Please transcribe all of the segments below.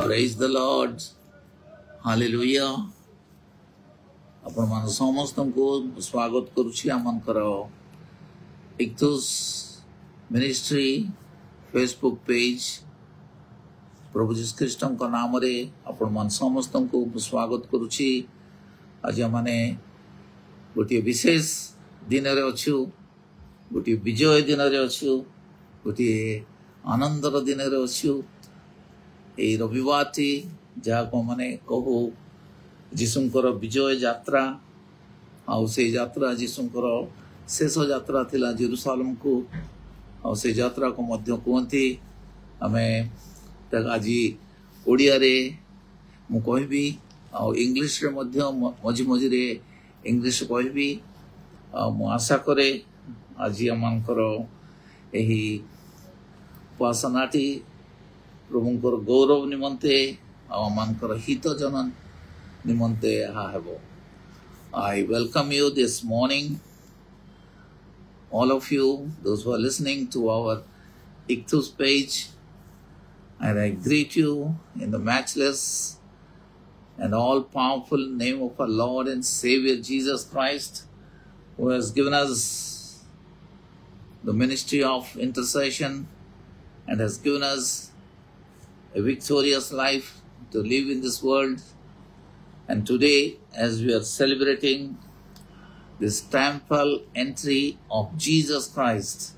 Praise the Lord. Hallelujah. आपण मान समस्त को स्वागत करुछि आमनकर इक्तुस मिनिस्ट्री फेसबुक पेज प्रभु जीसस ख्रीष्ट को नाम रे आपण मान समस्त को स्वागत करुछि। आज माने गोटे विशेष दिन रे अछु, गोटे विजय दिन रे अछु, गोटे आनंदर दिन रे अछु। ए रविवार जहाँ को माने कहू जीशुंकर विजय यात्रा आउ से यात्रा जीशुंकर शेष यात्रा थिला जेरूशलेम को आउ से यात्रा को मध्य कहती आमे आज ओडिया रे मु कहबी आउ इंग्लिश रे मध्य मझी मझी रे इंग्लिश कहबी मु आशा करे आज आमनकर एही उपासनाटी प्रभुंकर गौरव निमंते आमनकर हित जनन निमंते हेबो। I welcome you this morning, all of you, those who are listening to our Ichthus page, and I greet you in the matchless and all-powerful name of our Lord and Savior Jesus Christ, who has given us the ministry of intercession and has given us a victorious life to live in this world. And today, as we are celebrating this triumphal entry of Jesus Christ,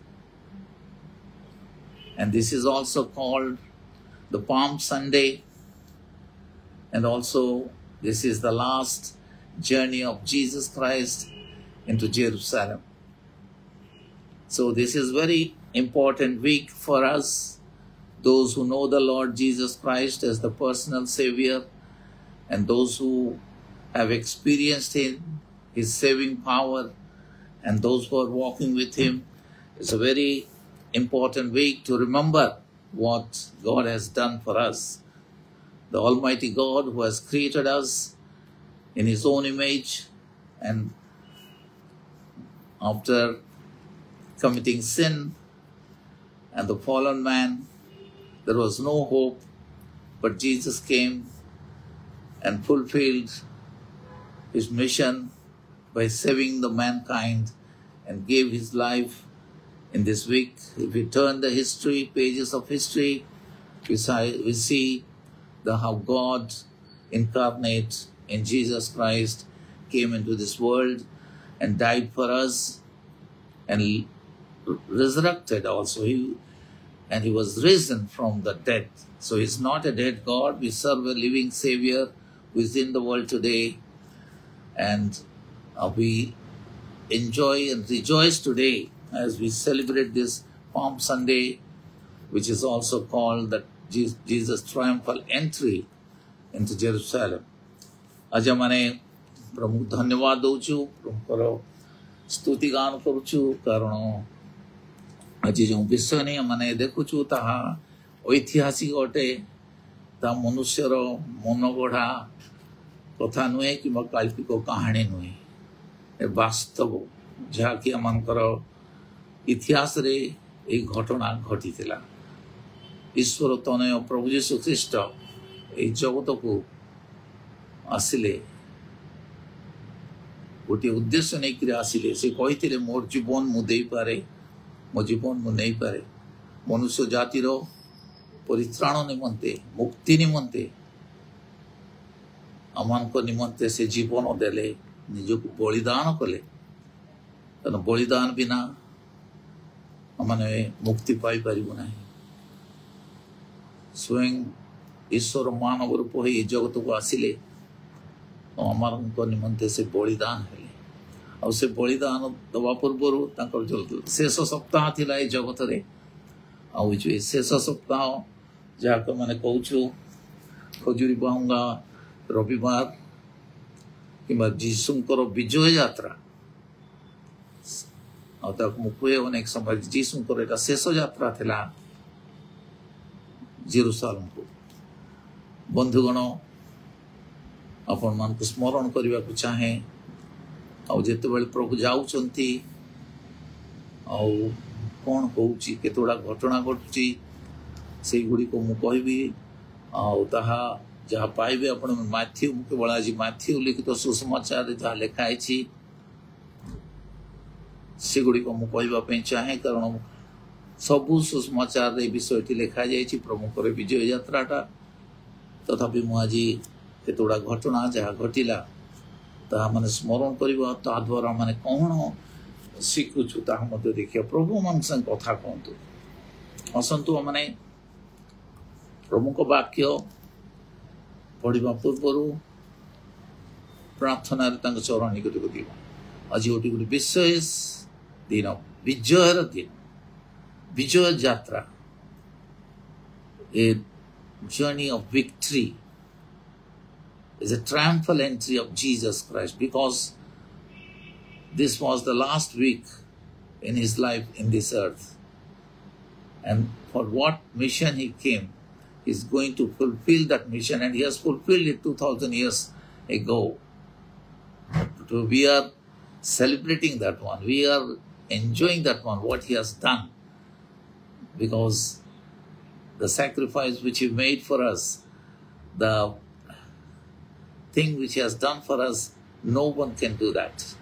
and this is also called the Palm Sunday, and also this is the last journey of Jesus Christ into Jerusalem. So this is very important week for us, those who know the Lord Jesus Christ as the personal Savior, and those who have experienced His saving power, and those who are walking with Him. It's a very important week to remember what God has done for us. The Almighty God who has created us in His own image, and after committing sin and the fallen man, there was no hope, but Jesus came and fulfilled His mission by saving the mankind and gave His life in this week. If we turn the history, pages of history, we see how God incarnate in Jesus Christ came into this world and died for us and resurrected also. He was risen from the dead. So He's not a dead God. We serve a living Savior who is in the world today, and we enjoy and rejoice today as we celebrate this Palm Sunday, which is also called the Jesus triumphal entry into Jerusalem. आज माने प्रभु धन्यवाद दौचु, प्रभुकर स्तुति गान करुचु, कारण आज जो विषय नहीं माने देखुचु ताहा ऐतिहासिक अटे, ता मनुष्यर मन गढ़ा कथा नुहे कि काल्पिक कहानी नुहे, वास्तव जहाँकि आमनकर इतिहास रे एक घटना घटी थिला। ईश्वर तनय प्रभु यीशु ख्रीष्ट ए जगत को आसिले, गोटे उद्देश्य नहीं कि आसिले। से कही मोर जीवन मु दे पारे, मो जीवन मु नहीं पारे, मनुष्य जातिर परित्राण निमंते, मुक्ति निमंते आमान को निमंते से जीवन देले, निजको बलिदान कले, कारण बलिदान बिना आमने मुक्ति पाई पारिबो नाही। स्वयं ईश्वर मानव रूप होई जगत को आसिले, आमान को निमंते से बलिदान हेले। आ से बलिदान दवा पूर्व तांकर जो शेष सप्ताह थिला ए जगत रे, आ जो शेष सप्ताह जहाँ को माने कहूछु खजुरी बाहुंगा रविवार किंबा जीशुंकर विजय यात्रा, मुझे अनेक समय जीशुंकर एक शेष यात्रा थिला जेरूशलेम को। बंधुगण आपण मान को स्मरण करने को चाहे, आउ जेते बेले प्रभु जाउचंती आउ कोन कहूची केतोडा घटना घटुची से गुडी को मु कहबी ताहा जहाँ पाइबे आपण मैथ्यू केवल आज मैथ्यू लिखित सुसमाचार जहाँ लिखाई सेगुड़ी को मुझे चाहे कारण सबू सुसमाचार विषय लिखा जाइए प्रमुखर विजय यात्राटा तथापि मुझे केतोड़ा घटना जहाँ घटला ता माने स्मरण करवा ता द्वारा माने कौन शिखुचु ता देखिए प्रभु मान संग कथा कहतु असंतु माने प्रभु को वाक्य पढ़ा पूर्व प्रार्थना चरण निकट को दिवा आज गोटे गोटे विशेष दिन विजयर दिन विजय यात्रा ए journey of victory is a triumphal entry of Jesus Christ because this was the last week in his life in this earth, and for what mission he came, he is going to fulfill that mission, and he has fulfilled it 2000 years ago. So we are celebrating that one, we are enjoying that one, what he has done, because the sacrifice which he made for us, the thing which he has done for us, no one can do that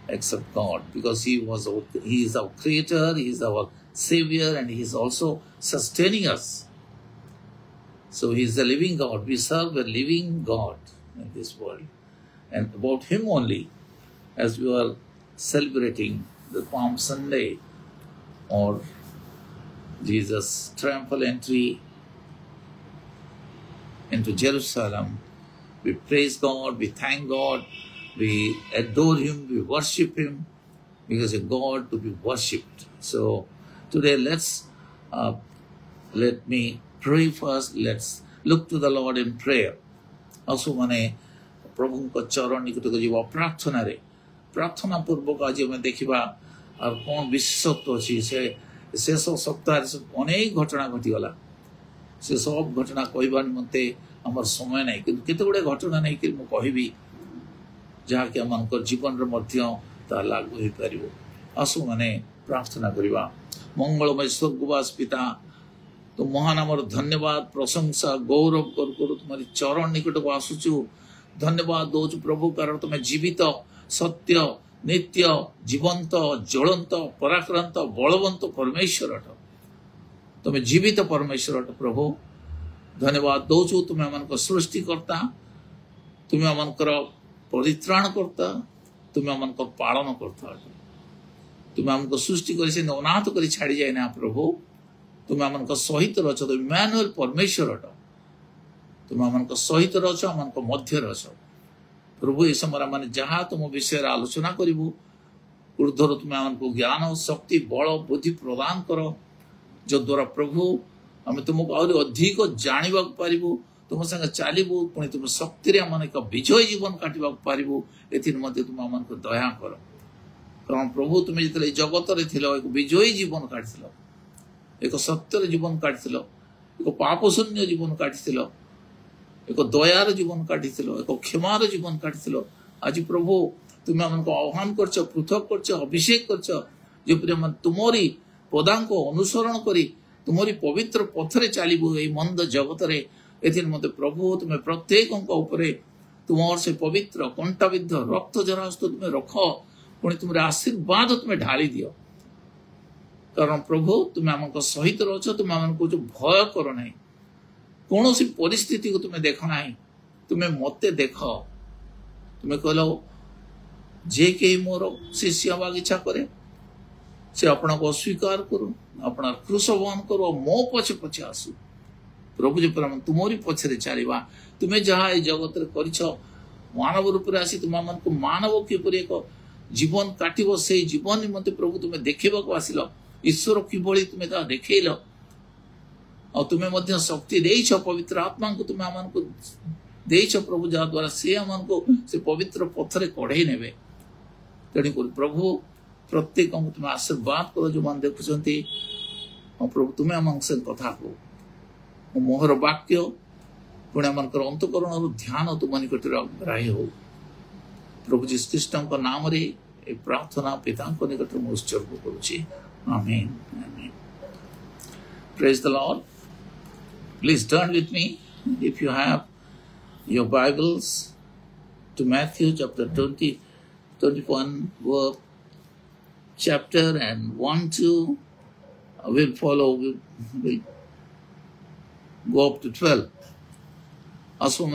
except God, because he is our creator, he is our savior, and he is also sustaining us. So he is the living God. We serve a living God in this world. And about him only, as we are celebrating the Palm Sunday, or Jesus' triumphal entry into Jerusalem, we praise God, we thank God, we adore him, we worship him, because he's a God to be worshipped. So today let me pray first. Let's look to the Lord in prayer. Also माने प्रभु को चरण निकट को जीवा प्रार्थना रे प्रार्थना पूर्वक आज हमें देखिबा और कौन विशेषत्व अछि से शेष सप्ताह अनेक घटना घटीगला से सब घटना कहबार निमंते आमर समय नहीं कि केते गुडे घटना नहीं कि मु कहबी जहा कि हमनकर जीवन रे मध्य ता लागू होई परिबो आसु माने प्रार्थना करिबा मंगलमय स्वर्गवास पिता तो महान आमर धन्यवाद प्रशंसा गौरव कर तुम्हारी चरण निकट को आसुचु धन्यवाद दोचु प्रभु कारण तुम्हें जीवित सत्य नित्य जीवंत ज्वलंत पराक्रांत बलवंत परमेश्वर अट तुम्हें जीवित परमेश्वर अट प्रभु धन्यवाद दौचु तुम्हें आमको सृष्टिकर्ता तुम्हें आमकर परित्राण करता तुम्हें आमको पालन करता तुम्हें आमको सृष्टि कर अनाथ कर छाड़ी जाए ना प्रभु तुम्हें आमको सहित रच तुम इम्मानुएल परमेश्वर अट तुम्हें आमको सहित रच आमको मध्य रच प्रभु ये समय माने जहाँ तुम विषय आलोचना करू ऊर्धर तुम्हें आमको ज्ञान शक्ति बल बुद्धि प्रदान कर जो द्वारा प्रभु आम तुमको आहरी अधिक जाना पारू तुम संगे चलू पुणी तुम शक्ति आम एक विजय जीवन काटा पारू एमते तुम आमको दया कर कारण प्रभु तुम्हें जो जगत एक विजयी जीवन काटी एक सत्यर जीवन काटी एक पापशून्य जीवन काटी एक दयार जीवन काटी एक क्षमार जीवन काटी आज प्रभु तुम्हें आमको आह्वान कर पृथक कर अभिषेक कर तुमरी पदांक अनुसरण करी तुमरी पवित्र पथरे चलू ये मंद जगत मत प्रभु तुम्हें प्रत्येक तुम से पवित्र कंटाविद्ध रक्त जरास्त तुम्हें रख पुणी तुम आशीर्वाद तुम्हें ढाली दियो कारण प्रभु तुम्हें आमको सहित रच तुम्हें आमको जो भय कर ना कौन सी परिस्थिति को तुम्हें देख ना तुम्हें मते देख तुम्हें कहल जे कहीं मोर शिष्य हवा इच्छा करे से अपना को अस्वीकार करू अपना क्रूस वहन करो मो पछे पछे आसू प्रभु जो तुमरी पछरे चलवा तुम्हें जहाँ ये जगत कर मानव रूप में आसी तुम को मानव किपर एक जीवन काटब से जीवन निमंते प्रभु तुम्हें देखा आसिल ईश्वर किभली तुम्हें देखल और तुम्हें शक्ति देछ पवित्र आत्मा को तुम्हें आमको देछ प्रभु जहाँ द्वारा से आमको से पवित्र पथरे कढ़े ने तेणुक प्रभु प्रत्येक तुम्हें आशीर्वाद कर जो मैंने देखुं प्रभु तुम्हें आम से कथा कह मोहर वाक्य पुणे आमकर अंतकरण ध्यान तुम निकट ग्राह्य हो प्रभु जीसु ख्रीष्ट नाम रे प्रार्थना पिता निकट में उत्सर्ग करुच्ची amen amen praise the lord please turn with me if you have your Bibles, to Matthew chapter 20, 21 verse, chapter and 1, 2, we'll follow, we'll go up to 12. Also,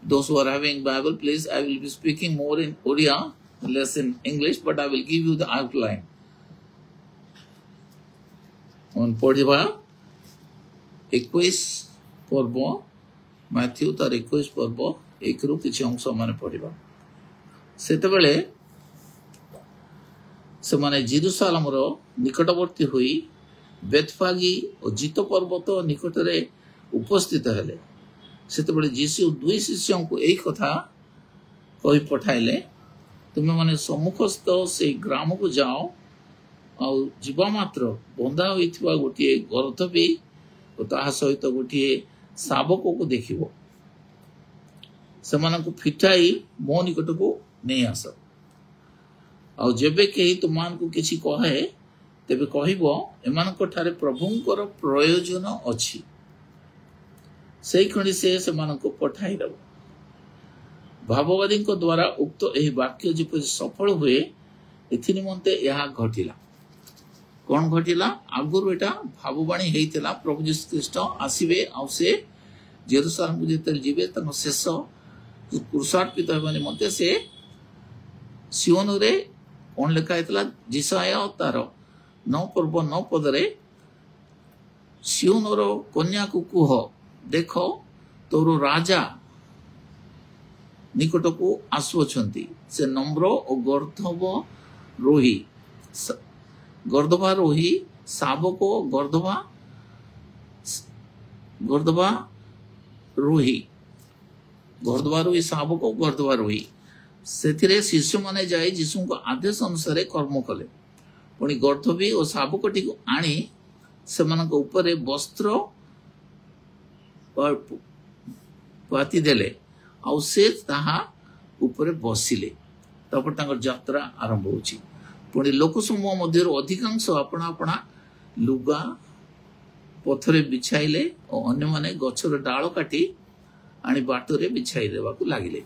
those who are having Bible, please, I will be speaking more in Odia, less in English, but I will give you the outline. On Podiva, 21 पर्व Matthew तार 21 पर्व एक रु किछि अंश माने पढ़िबा सेतेबेले से माने जेरूसालेम रो निकटवर्ती होई बेतफागी और जीत पर्वत निकटरे उपस्थित हेले सेतेबेले यीशु दुई शिष्यों को एक कथा कहि पठाइले तुमे माने सम्मुखस्थ से ग्राम को जाओ और जीवा मात्र बंधा होइथिबा गोटिए गरथबी और ताहा सहित गोटिए शावक को देखिबो सेमानकु फिटाई मो निकट को नहीं आस और जेबे केही तुमानकु किछि कहे तेबे कहिबो एमानक ठारे प्रभुंकर प्रयोजन अछि सेही खणी से सेमानकु पठाई दबो भाववादी द्वारा उक्त एही वाक्य जेपरि सफल हुए एथि निमंते यहा घटिला कौन घटिला आगुर एटा भाववाणी हेइतला प्रभु यीशु ख्रीष्ट आसीबे आ से जेरूसालेम को जेतल जीवे तन शेष क्रूसार्पित हेबा निमंते से सियोन रे कौन लिखा हेतला जिसाया तार 9 पर्व 9 पदरे सियोन रो कन्या को कुह देखो तोरो राजा निकट को आसुछंती से नम्र और गर्दभा रोही शावक गर्दभा रोही शावक गर्दभा रोही से शिशु माने जाए यीशु को आदेश अनुसार कर्म कले पुणी गर्दभी और शावकटी को आनी से ऊपर वस्त्र पाती देले आउ से ताहा ऊपर बसिले तापर तांकर यात्रा आरंभ होची पुणी लोक समूह मध्य अधिकांश अपना अपना लुगा पथरे बिछाइले और अन्य माने गछर डाल काटी आनी बाटरे बिछाई देवाकू लागिले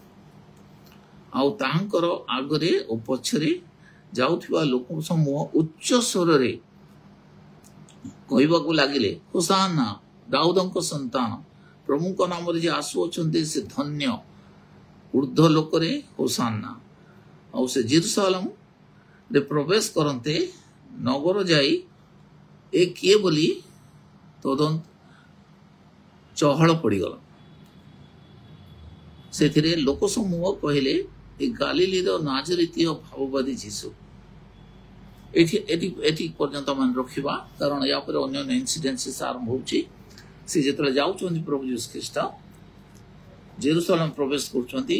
आउ तांकर आगरे और पछरे जाउथिबा लोक समूह उच्च स्वर रे कहबाकू लागिले होसाना दाऊदंक संतान प्रभुंक नाम रे जे आसु अछन्ते से धन्य ऊर्ध्व लोक रे होसाना आउ से जेरूसालेम रे प्रवेश करते नगर जाई ए किए बोली तदंत चहल पड़गला से लोक समूह कहले ए गालिली नाजरीतीय भाववादी जीशु एटी पर्यंत मान रखिबा कारण या पर अन्य इनसिडेंसेस आरंभ होची से जेतले जाउछन्ती प्रभु यीशु ख्रीष्ट जेरूसालेम प्रवेश करछन्ती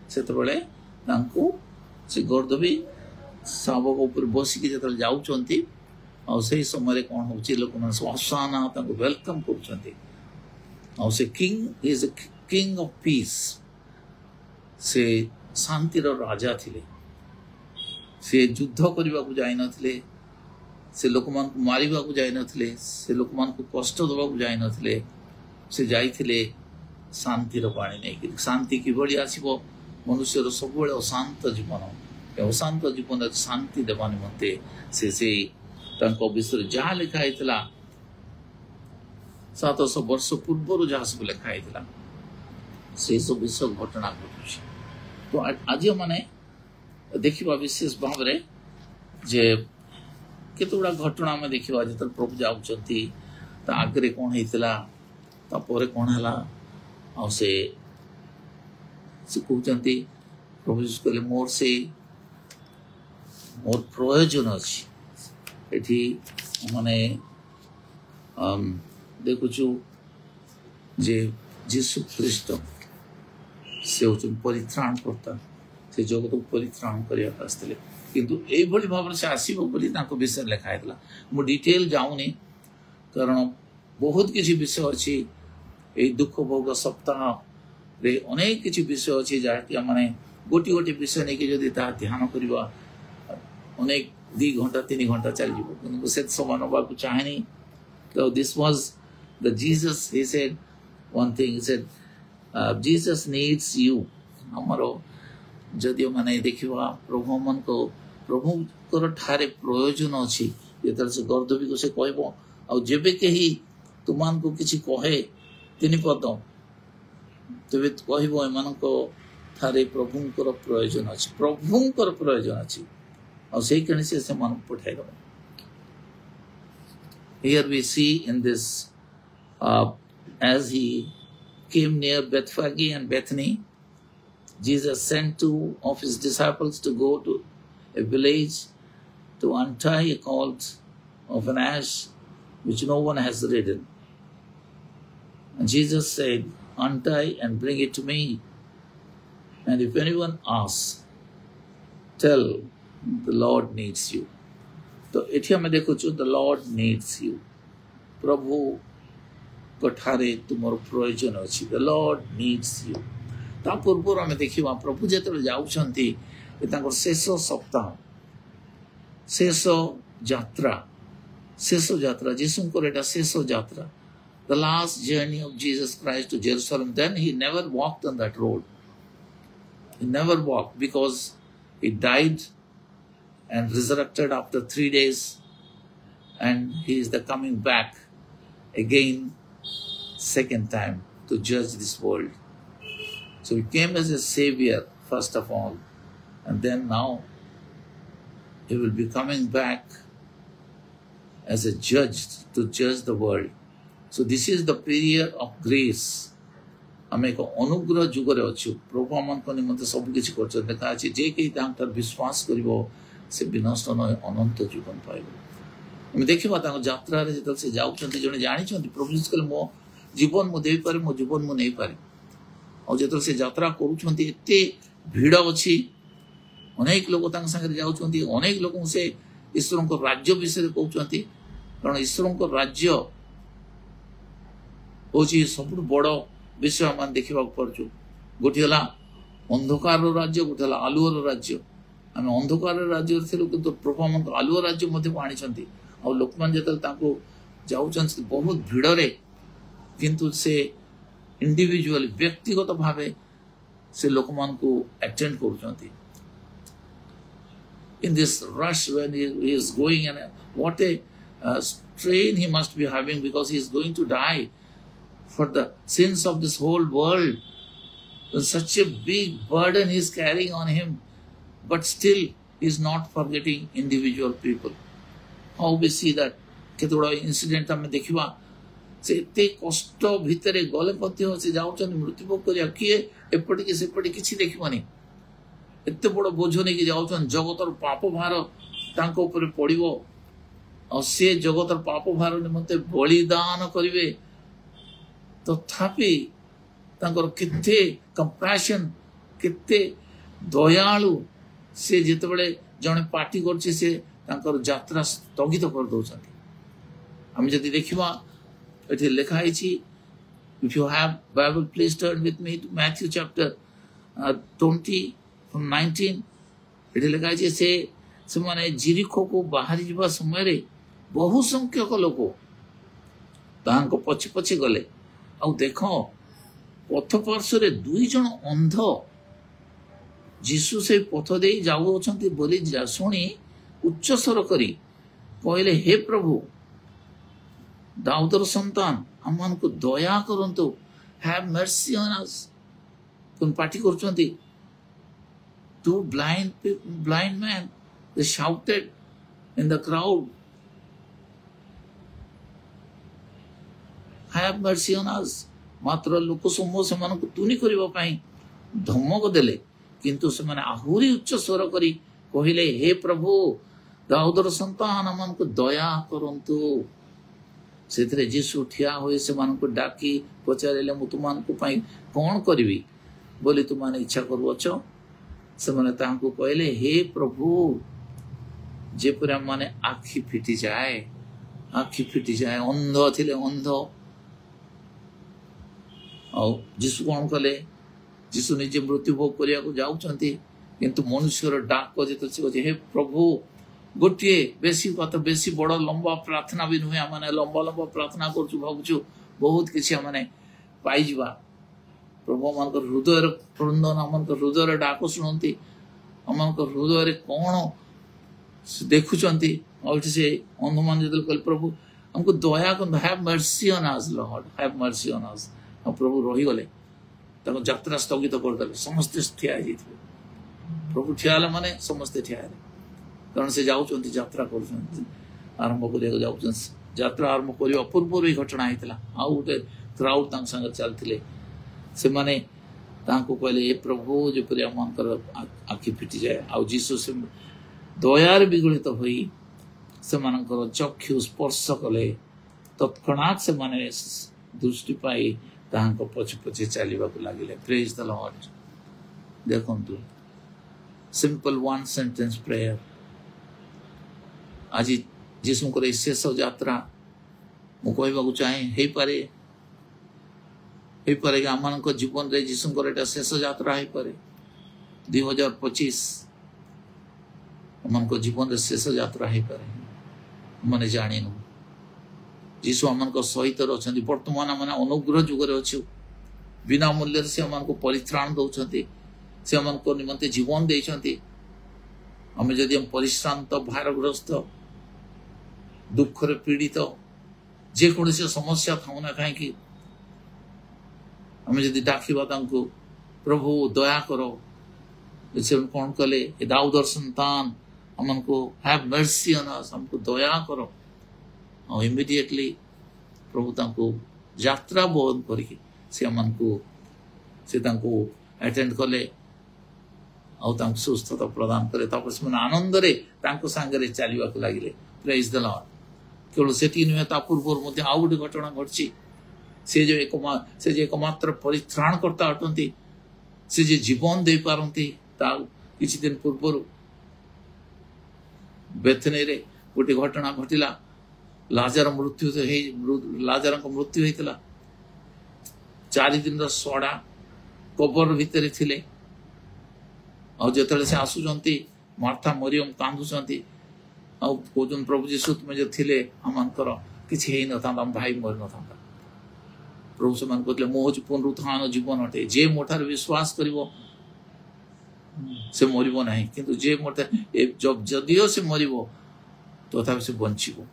सेतबेले तांको से गर्दभी शावक ऊपर बसिकी जेतले जाउछन्ती और सही समय कौन होची लोक मन स्वासाना तांको वेलकम करछन्ती और से king is a king of peace से शांतिर राजा थिले से युद्ध करबा को जाय नथिले से लोक मान को मारिबा को जाय नथिले से लोक मान को कष्ट दबा को जाय नथिले से जाइथिले शांतिर पानी नै कि शांति कि बळी आसीबो मनुष्य रो सब बेले अशांत जीवन अशांत जीवन शांति देवा निमंते से तांको विषय जहाँ लिखा हेतला 700 वर्ष पूर्व जहाँ सब लिखा हेतला से सब विषय घटना घटुछि तो आज माने देखिबा विशेष भाव रे जे केतुडा घटना में देखिबा जे प्रभु जाउचंती ता आगरे कोन हेतला ता परे कोन हला आ से कहते प्रभु कहले मोर प्रयोजन अच्छी एठी माने देखुचु जे जीशु ख्रीष्ट से होचन परित्राण करता से जगत को परित्राण करिया आस्ते किंतु ए भली भाव से आसीबो बोली ताको विषय लिखा हेतला मो डिटेल जाउनी कारण बहुत किछि विषय अछि ए दुख भोग सप्ताह रे अनेक किछि विषय अछि जा कि माने गोटी गोटी विषय नै कि जदी ता ध्यान करबा अनेक 2 घंटा 3 घंटा चल जीवो किंतु से समान होबा को चाहेनी तो this was the Jesus he said one thing. He said, Jesus needs you. Amaro जदि माने देखिवा प्रभु मन को प्रभु कर ठारे प्रयोजन अछि जेतर से गर्दबी को से कहबो आ जेबे केही तुमान को किछि कहे तिनि पद तबे कहबो एमान को ठारे प्रभु कर प्रयोजन अछि प्रभु कर प्रयोजन अछि आ सेही कने से मन पठाइ दो. Here we see in this as he came near Bethphage and Bethany, Jesus sent 2 of his disciples to go to a village to untie a colt of an ass which no one has ridden. And Jesus said, untie and bring it to me. And if anyone asks, tell, the Lord needs you. तो एठी हमें देखो छु the Lord needs you. प्रभु कठारे तुमर प्रयोजन अछि. The Lord needs you. ता पूर्व आम देखा प्रभु जो जाऊँगी शेष सप्ताह शेष यात्रा जीशुंकर शेष यात्रा the last journey of Jesus Christ to Jerusalem. Then he never walked on that road. He never walked because he died and resurrected after 3 days, and he is the coming back again second time to judge this world. So he came as a savior first of all, and then now he will be coming back as a judge to judge the world. So this is the period of grace. आम एक अनुग्रह जुगरे अच्छु. प्रभु आम निमंते सबकि कर देखा जे कहीं विश्वास कर से विनष्ट न अनंत जीवन पाइब. देखा यात्रा से जाऊँच जड़े जानी प्रभु कहले मो जीवन मुझे पारे मो जीवन मु नहीं पारे. और जो से यात्रा करुँच एते भिड़ अच्छी अनेक लोग सागर जाऊँच अनेक लोक से ईश्वर को राज्य विषय कहते कारण ईश्वर को राज्य हूँ सब बड़ विषय आम देखा पार्छु. गोटे है अंधकार राज्य गोटे है आलुअर राज्य. आम अंधकार राज्य थी कि प्रभु आम आलुअ राज्य आनी आ लोक मैंने जो जाऊँ बहुत भिड़े किंतु से इंडिविजुअल व्यक्तिगत भाव से लोक मान को अटेंड कर. In this rush when he is going, and what a strain he must be having because he is going to die for the sins of this whole world. And such a big burden he is carrying on him, but still he is not forgetting individual people. How we see that केतोड़ा incident हमें देखिवा से इतने कष्ट भितरे गले पत्य से जाऊँ मृत्यु करिया किए एपटे कि सेपटे किछि देखिबानी एते बड़ बोझ नहीं कि जाऊँ जगतर पाप भार तांको ऊपर पड़िबो और से जगतर पाप भार निमंते बलिदान करिवे तथापि तांकर केते कंपैशन केते दयालु से जेतेबेले जणे पार्टी करछि से तांकर यात्रा स्थगित कर दउछन्ति. हम जदि देखिबा एठी लिखा है if you have Bible please turn with me to Matthew chapter 20 from 19. एठी लिखा है से माने जिरिको को बाहरी जीवा समय रे बहु संख्यक लोक तांको पछे पछे गले आ देखो पथ पार्श्व 2 जन अंध जीसु से पथ दे जाऊ अछंती बोली शुणी उच्च स्वर करी कहले हे प्रभु दाऊदर संतान आम को दया करंतु हैव मर्सी ऑन अस. कोन पार्टी करछंती 2 blind men they shouted in the crowd, have mercy on us. मात्र लोक समूह से मन को तुनी करिबा पई धमक देले किंतु से माने आहुरी उच्च स्वर करी कहिले हे प्रभु दाऊदर संतान आम को दया करंतु. से जीशु ठिया हुए से मान को डाकी पचारे मु तुम कौन करी बोली तुम इच्छा करुच से कहले हे प्रभु जेपरी माने आखि फिटी जाए अंध थिले अंध जीशु कौन कले जीशु निजे मृत्यु भोग करने जाऊँगी किंतु मनुष्यर डाक जो हे प्रभु गोटे बेसी कत बेसी बड़ लंबा प्रार्थना भी नुहे आम लंबा लंबा प्रार्थना करूँ भावुँ बहुत किसी आम पाइबा प्रभु आम हृदय क्रंदन आम हृदय डाक शुणती आम हृदय कौन देखुंट से अंध मान जो कह प्रभु हमको दया कर have mercy on us Lord have mercy on अस हम प्रभु रहीगले यात्रा स्थगित करदे समस्ते ठिया प्रभु ठिया माने समस्ते ठिया कारण से जाऊँ यात्रा कर आरंभ कर यात्रा आरंभ करने पूर्व ही घटना होता आउ गोटे क्राउड संगे चलते से माने कहले ए प्रभु जपरी आम आखि फिटी जाए आउ जीसु से दयार विगलित होई से चक्षु स्पर्श कले तत्क्षणात से माने दृष्टि पाई पछे पछे चलने लगे प्रेज द लॉर्ड देखंतु सिंपल वन सेंटेंस प्रेयर आज जीशुकर शेष यात्रा मु कहवाक चाहे हो पारे आम जीवन रे जीशुकर शेष यात्रा हो पारे 2025 आम जीवन रे शेष यात्रा हो पारे मैंने जाणीनु जीशु आम सहित अच्छा बर्तमान आम अनुग्रह जुगर अच्छु बिना मूल्य से आम परित्राण दौरान से आम निमंते जीवन देते आम जदि परिश्रांत भारग्रस्त दुख रे पीड़ित जेकोसी समस्या था ना कहीं आम जदि डाकिबा प्रभु दया करो से कौन कले दाऊदर संतान हमको हैव मर्सी ऑन अस हमको दया करो और इमीडिएटली प्रभु तांको यात्रा बंद करके से हमको से तांको अटेंड कले और सुस्थता प्रदान करे से आनंद रे सांगे चलवाक लगे प्रेज द लॉर्ड केवल सेठी नुहे पूर्व आउ गोटे घटना घटी से जो एकमात्र परित्राणकर्ता अटंती से जो जीवन दे पारती किछि दिन पूर्व बेथनी रे गोटे घटना घटिला लाजार मृत्यु होता 4 दिन सड़ा कबर भितर थिले और जो से आसुचंती मार्था मरियम कांदुचंती और कौन प्रभु जीशु तुम जो थे आमर किसी न था भाई मरी न था प्रभु से कहते मो हूँ पुनरुत्थान जीवन अटे जे मोठार विश्वास कर से मरब ना कि जे जदियो से मरब तथा से बंचब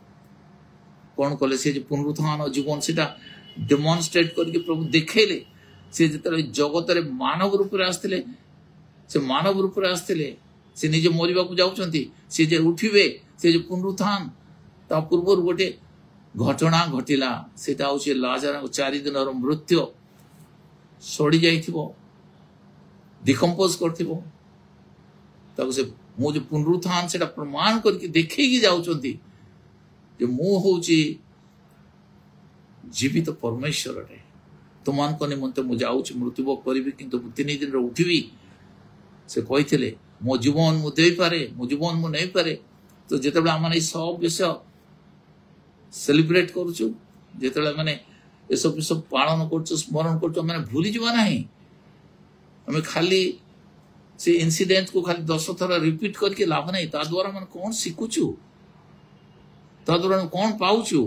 कौन कले से पुनरुत्थान जीवन से डेमोन्स्ट्रेट करके प्रभु देखेले से जो जगत रे मानव रूप में आसते से मानव रूप में आसते से निजे मरवा को जाऊँच से जे उठिबे से जो पुनरुत्थान ता पूर्व गोटे घटना घटिला सेटा हूँ लाजार 4 दिन मृत्यु सड़ी जाइथिबो डिकम्पोज करथिबो ताको से मु जो पुनरुत्थान सेटा प्रमाण करके देखैकी जाउचंती जे मु होची जीवित परमेश्वर रे तुमान को निमंते मु जाउची मृत्यु करिबी किंतु 3 दिन रे उठिबी से कहिथिले मो जीवन मु देई पारे मो जीवन मु नहीं पारे तो जिते आम सब विषय सेलिब्रेट करुचु जिते मैंने ये सब विषय पालन कर स्मरण कर भूली जावा ना आम खाली से इंसिडेंट को खाली 10 थर रिपीट करके लाभ नहीं ता द्वारा मैं कौन शिखुचु ता द्वारा कौन पाउचु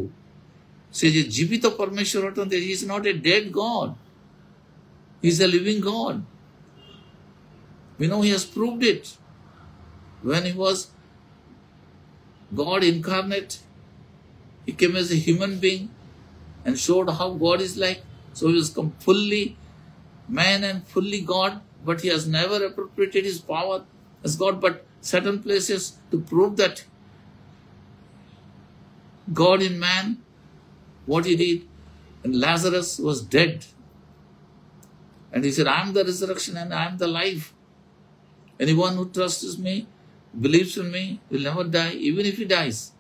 से जे जीवित परमेश्वर अटंते he is not a dead god he is a living god we know he has proved it when he was God incarnate, he came as a human being and showed how God is like. So he was fully man and fully God, but he has never appropriated his power as God, but certain places to prove that God in man, what he did. And Lazarus was dead. And he said, I am the resurrection and I am the life. Anyone who trusts me, believes in me, will never die. Even if he dies,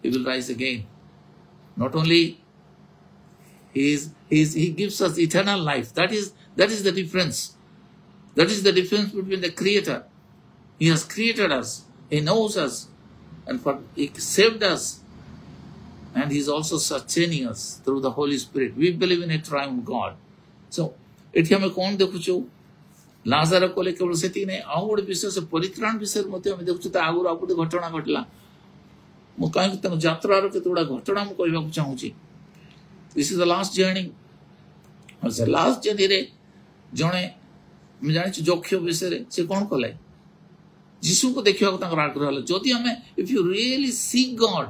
he will rise again. Not only he gives us eternal life. That is the difference. That is the difference between the Creator. He has created us. He knows us. And he saved us. And he is also sustaining us through the Holy Spirit. We believe in a triune God. So, एठी हमें कौन देखुचु Lazar को केवल से नहीं आउ गोटे विषय से परित्राण विषय देखु आगुरी आउ गोटे घटना घटला मु कहीं यात्रार केत गुड़ा घटना मुझे चाहूँगी this is the last journey last journey रे जणे मैं जानि जक्ष विषय से कौन कले जीशु को देखा आग्रह है जदि आम if you really seek God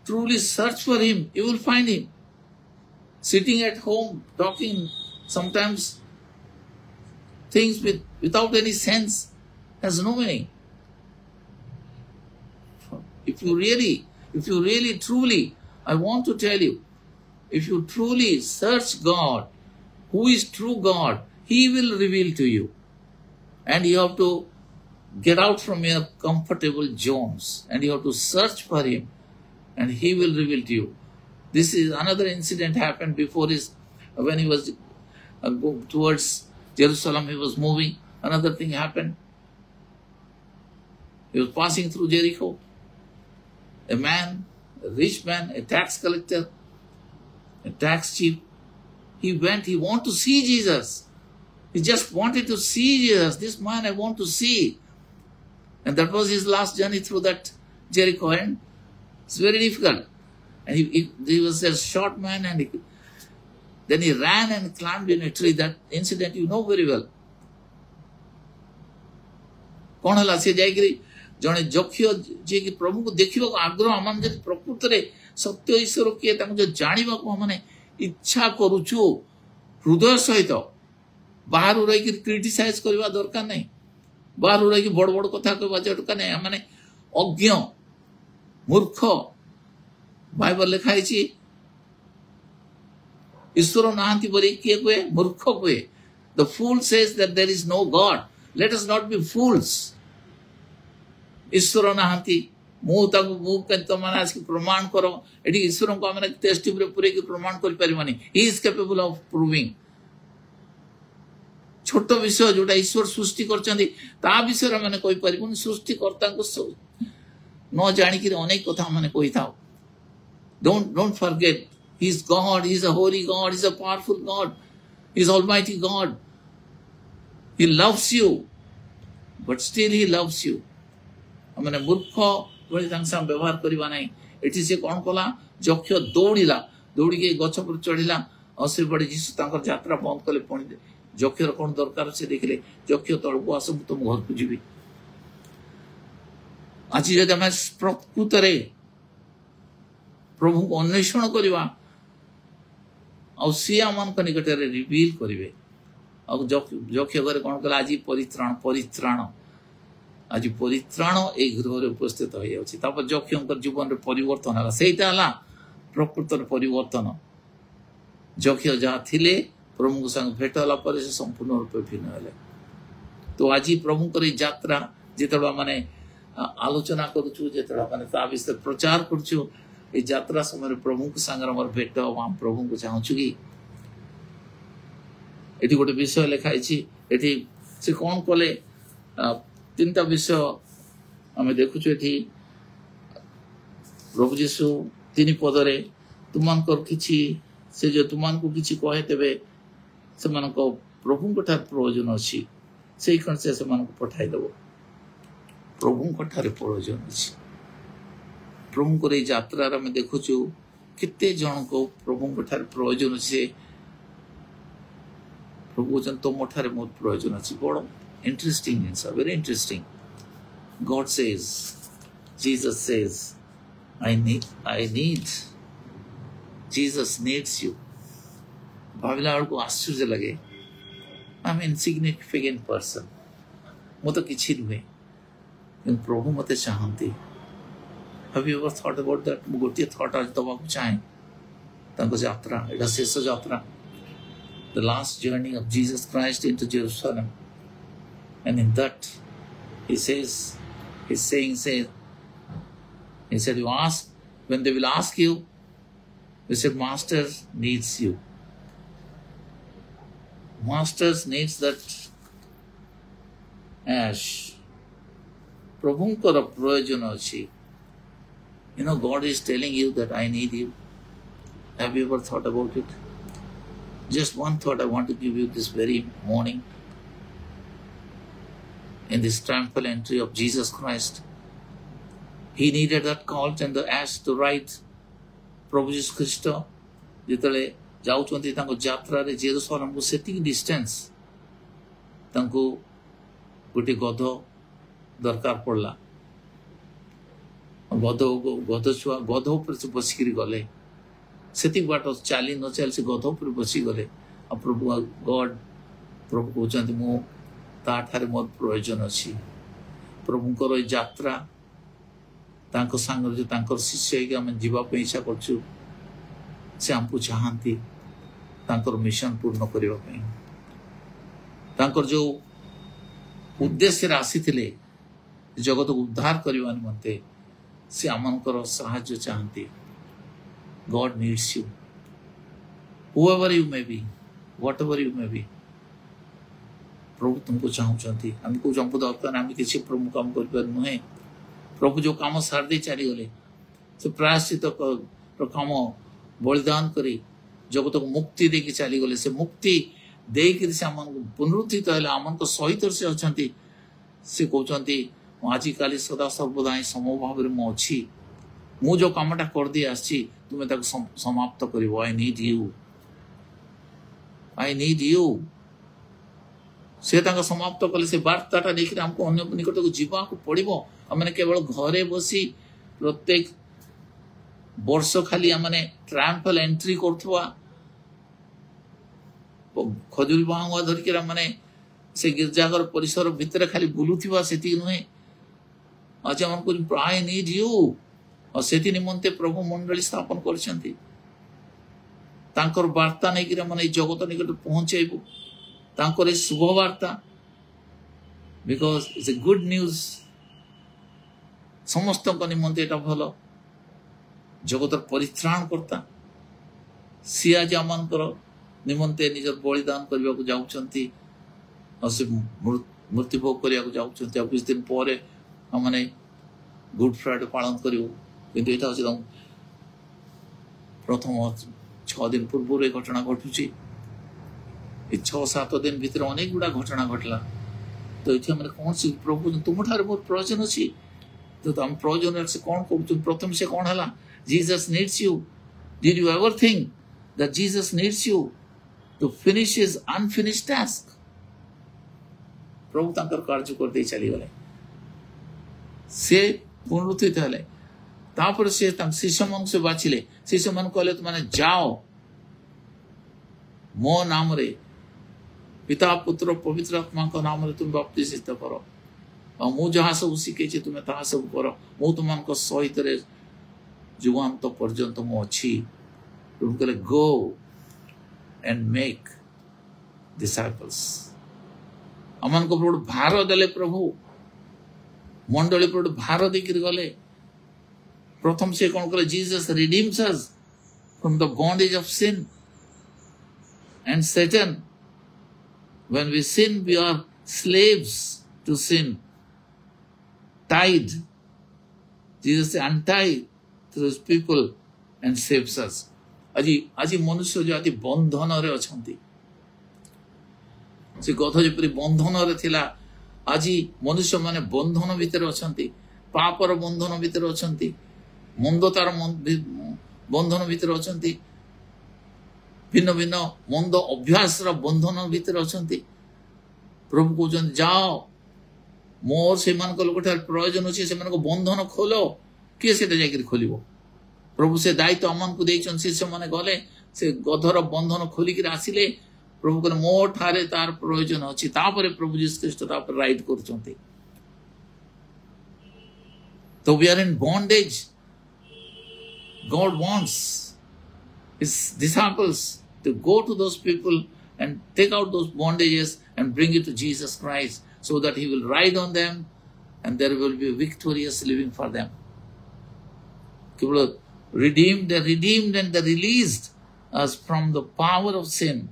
truly search for him you will find him sitting at home talking sometimes things without any sense has no meaning. If you really truly, I want to tell you, if you truly search God, who is true God, he will reveal to you. And you have to get out from your comfortable zones and you have to search for him and he will reveal to you. This is another incident happened before when he was towards Jerusalem, he was moving. Another thing happened. He was passing through Jericho. A man, a rich man, a tax collector, a tax chief, he wanted to see Jesus. He just wanted to see Jesus. This man I want to see. And that was his last journey through that Jericho. And it's very difficult. And he was a short man and then he ran and climbed in a tree. That incident you know very well. कौन हला से जाइकरी जने जक्ष्य जे कि प्रभु को देखिबा को आग्रह हमन जे प्रकृत रे सत्य ईश्वर के ताको जे जानिबा को हमने इच्छा करूछु हृदय सहित बाहर रही कि क्रिटिसाइज करबा दरकार नहीं बाहर रही कि बड़ बड़ कथा कहबा दरकार नहीं हमने अज्ञ मूर्ख बाइबल लिखाई छी ईश्वर नाहंती बरी के कोए मूर्ख कोए the fool says that there is no God. Let us not be fools. ईश्वर नाहंती मु ताको मु के माने आज प्रमाण करो एडी ईश्वर को हमने टेस्ट ट्यूब रे पूरे के प्रमाण कर परिमानी he is capable of proving छोट विषय जोटा ईश्वर सृष्टि करचंदी ता विषय रे माने कोइ परिबन सृष्टि करता को न जानि कि अनेक कथा माने कोइ थाओ don't forget he is God, he is a holy God, he is a powerful God, he is almighty God. He loves you but still he loves you. हमने मूर्ख बड़ी तंग से व्यवहार करिबा नहीं एठी से कोन कोला जक्ष दौड़िला दौड़ी के गछ पर चढ़िला असे बड़ी जीसु तांकर यात्रा बंद कले पणी जक्षर कोन दरकार से देखले जक्ष तळको आस तुम घर को जीवी आज जदि हम प्रकृत रे प्रभु को अन्वेषण करिबा आ सिया मन को निकट रे रिवील करिवे आ जक्ष घरे कोन कला आज परित्राण आज परित्राण ए गृह रे उपस्थित होई अछि तापर जक्षर जीवन रे परिवर्तन हला सेटा हला प्रकृत रे परिवर्तन जक्ष जा थिले प्रभु को संग भेट हला पर से संपूर्ण रूप भिन्न हले तो आज प्रभु कर यात्रा जेतबा माने आलोचना करूछु जेतबा माने ता विषय प्रचार करछु ए यात्रा समय प्रभु को संग हमर भेट हम प्रभु को चाहछु कि एठी गोटे विषय लिखाई छी एठी से कोन कोले तीनटा विषय आम देखु प्रभु जीशु तीन पदरे तुमको किसी से जो तुमको किसी कहे तेबे से प्रभु प्रयोजन अच्छी से कौन से पठाईदेव प्रभु प्रयोजन अच्छी प्रभु को यात्रा आम देखुचु केते जन को प्रभु प्रयोजन अच्छे प्रभु कहते तुम ठारे मोर प्रयोजन अच्छी बड़ interesting answer, very interesting. God says, Jesus says, I need, Jesus needs you. भाविला को आश्चर्य लगे, I'm an insignificant person. मो तो किछि नुहे, किंतु प्रभु मते चाहंती. Have you ever thought about that? मो गोटे thought आज दबा को चाहे, तांको यात्रा, एटा शेष यात्रा. The last journey of Jesus Christ into Jerusalem. And in that, he says, he said, you ask, when they will ask you, he said, Master needs you. Masters needs that ash. Prabhu ko prayojan achi. You know, God is telling you that I need you. Have you ever thought about it? Just one thought I want to give you this very morning. In this triumphal entry of Jesus Christ, he needed that colt and the ass to ride Prabhu Jesus Christ. जितले जाउछन्ति तांको यात्रा रे Jerusalem को setting distance तांको गोटे गध दरकार पड़ला गध छुआ गध ऊपर से बसिक गले से बाट चली न चली से गध ऊपर बसी गले प्रभु गॉड प्रभु कहते मु ताठारे मोर प्रयोजन अच्छी प्रभुंकर यात्रा तांको सांग जो तांकर शिष्य है आम जीवाई इच्छा करछु से हमको चाहती तांकर मिशन पूर्ण करने तांकर जो उद्देश्य आसी थे जगत को उद्धार करने निमंते से आमनकर साहाय्य चाहती God needs you whoever you may be whatever you may be प्रभु तुमको चाहूँगी आमको जमको दरकार आम किसी प्रभु काम कर नुहे प्रभु जो काम सार दे चली गले से प्रायश्चित काम बलिदान करी जगत को मुक्ति देकी चली गले से मुक्ति देकर से आम पुनरुत्थित है आम सहित से अच्छा से कहते आजिकाली सदा सर्वदा सम भाव में मुझे मु जो कामटा कर दी आसी तुम्हें समाप्त कर आई नीड यू से समाप्त कले से वार्ताटा देखिए हमको अन्य निकट को जीवाक पड़ो आम केवल घरे बसी प्रत्येक वर्ष खाली आम ट्रायम्फल एंट्री करुवा खजुरी बाहुआ धरिक मैंने से गिरजाघर परिसर भितर खाली बुलुवा से नुहे आज आम आई नीड यू और से निमंते प्रभु मंडली स्थापन कर वार्ता नहीं मैंने जगत निकट पहुंचेबू तांकर शुभ वार्ता because it's a good news समस्त निमंते एटा भल जगतर परित्राण करता सी आज आम निमंते निज बलिदान करने को जाऊँगी और से मृत्युभोग करने को जाऊँगी किछ दिन पर मैंने गुड फ्राइडे पालन करूँ किंतु यहाँ हूँ प्रथम 6 दिन पूर्व ये घटना घटुची 6-7 दिन भीतर अनेक गुड़ा घटना घटला तो ये मैंने कौन सी प्रभु तुम ठारे बहुत प्रयोजन अच्छी तो आम प्रयोजन से कौन कर प्रथम से कौन है Jesus needs you did you ever think that Jesus needs you to finish his unfinished task प्रभु तांकर कार्य करते चली गले से पुनरुत्थित हेले तापर से शिष्य मन से बाछिले शिष्य मन कहले तुमने जाओ मो नाम रे पिता पुत्र पवित्र आत्मा का नाम रे तुम बपतिस्म करो और मु जहाँ सब शिखे तुम्हें ता सब कर मु तुम सहित जुगांत पर्यंत मु अच्छी तुम कहले गो एंड मेक डिसाइपल्स अमन को प्रभु भार देले प्रभु मंडली प्रभु भार देकर गले प्रथम से कौन करे Jesus redeems us from the bondage of sin and Satan when we sin we are slaves to sin tied Jesus untied those people and saves us আজি मनुष्य जो अति बंधन रे अछंती से गध जेपरि बंधन रे थिला আজি मनुष्य माने बंधन भीतर अछंती पापर बंधन भीतर अछंती मंदतार बंधन भीतर अछंती भिन्न भिन्न मंद अभ्यास बंधन भीतर अछंती प्रभु कहते जाओ मोर से लोक प्रयोजन अच्छे से बंधन खोलो किए से खोल प्रभु से दायित्व आम को देखें शिष्य मैंने गले से गधर बंधन खोलिक आसिले प्रभु कहले मो ठारे तार प्रयोजन अच्छी प्रभु जीसस ख्रीस्ट राइट कर तो we are in bondage God wants his disciples to go to those people and take out those bondages and bring it to Jesus Christ so that he will ride on them and there will be victorious living for them. People redeemed and they released us from the power of sin.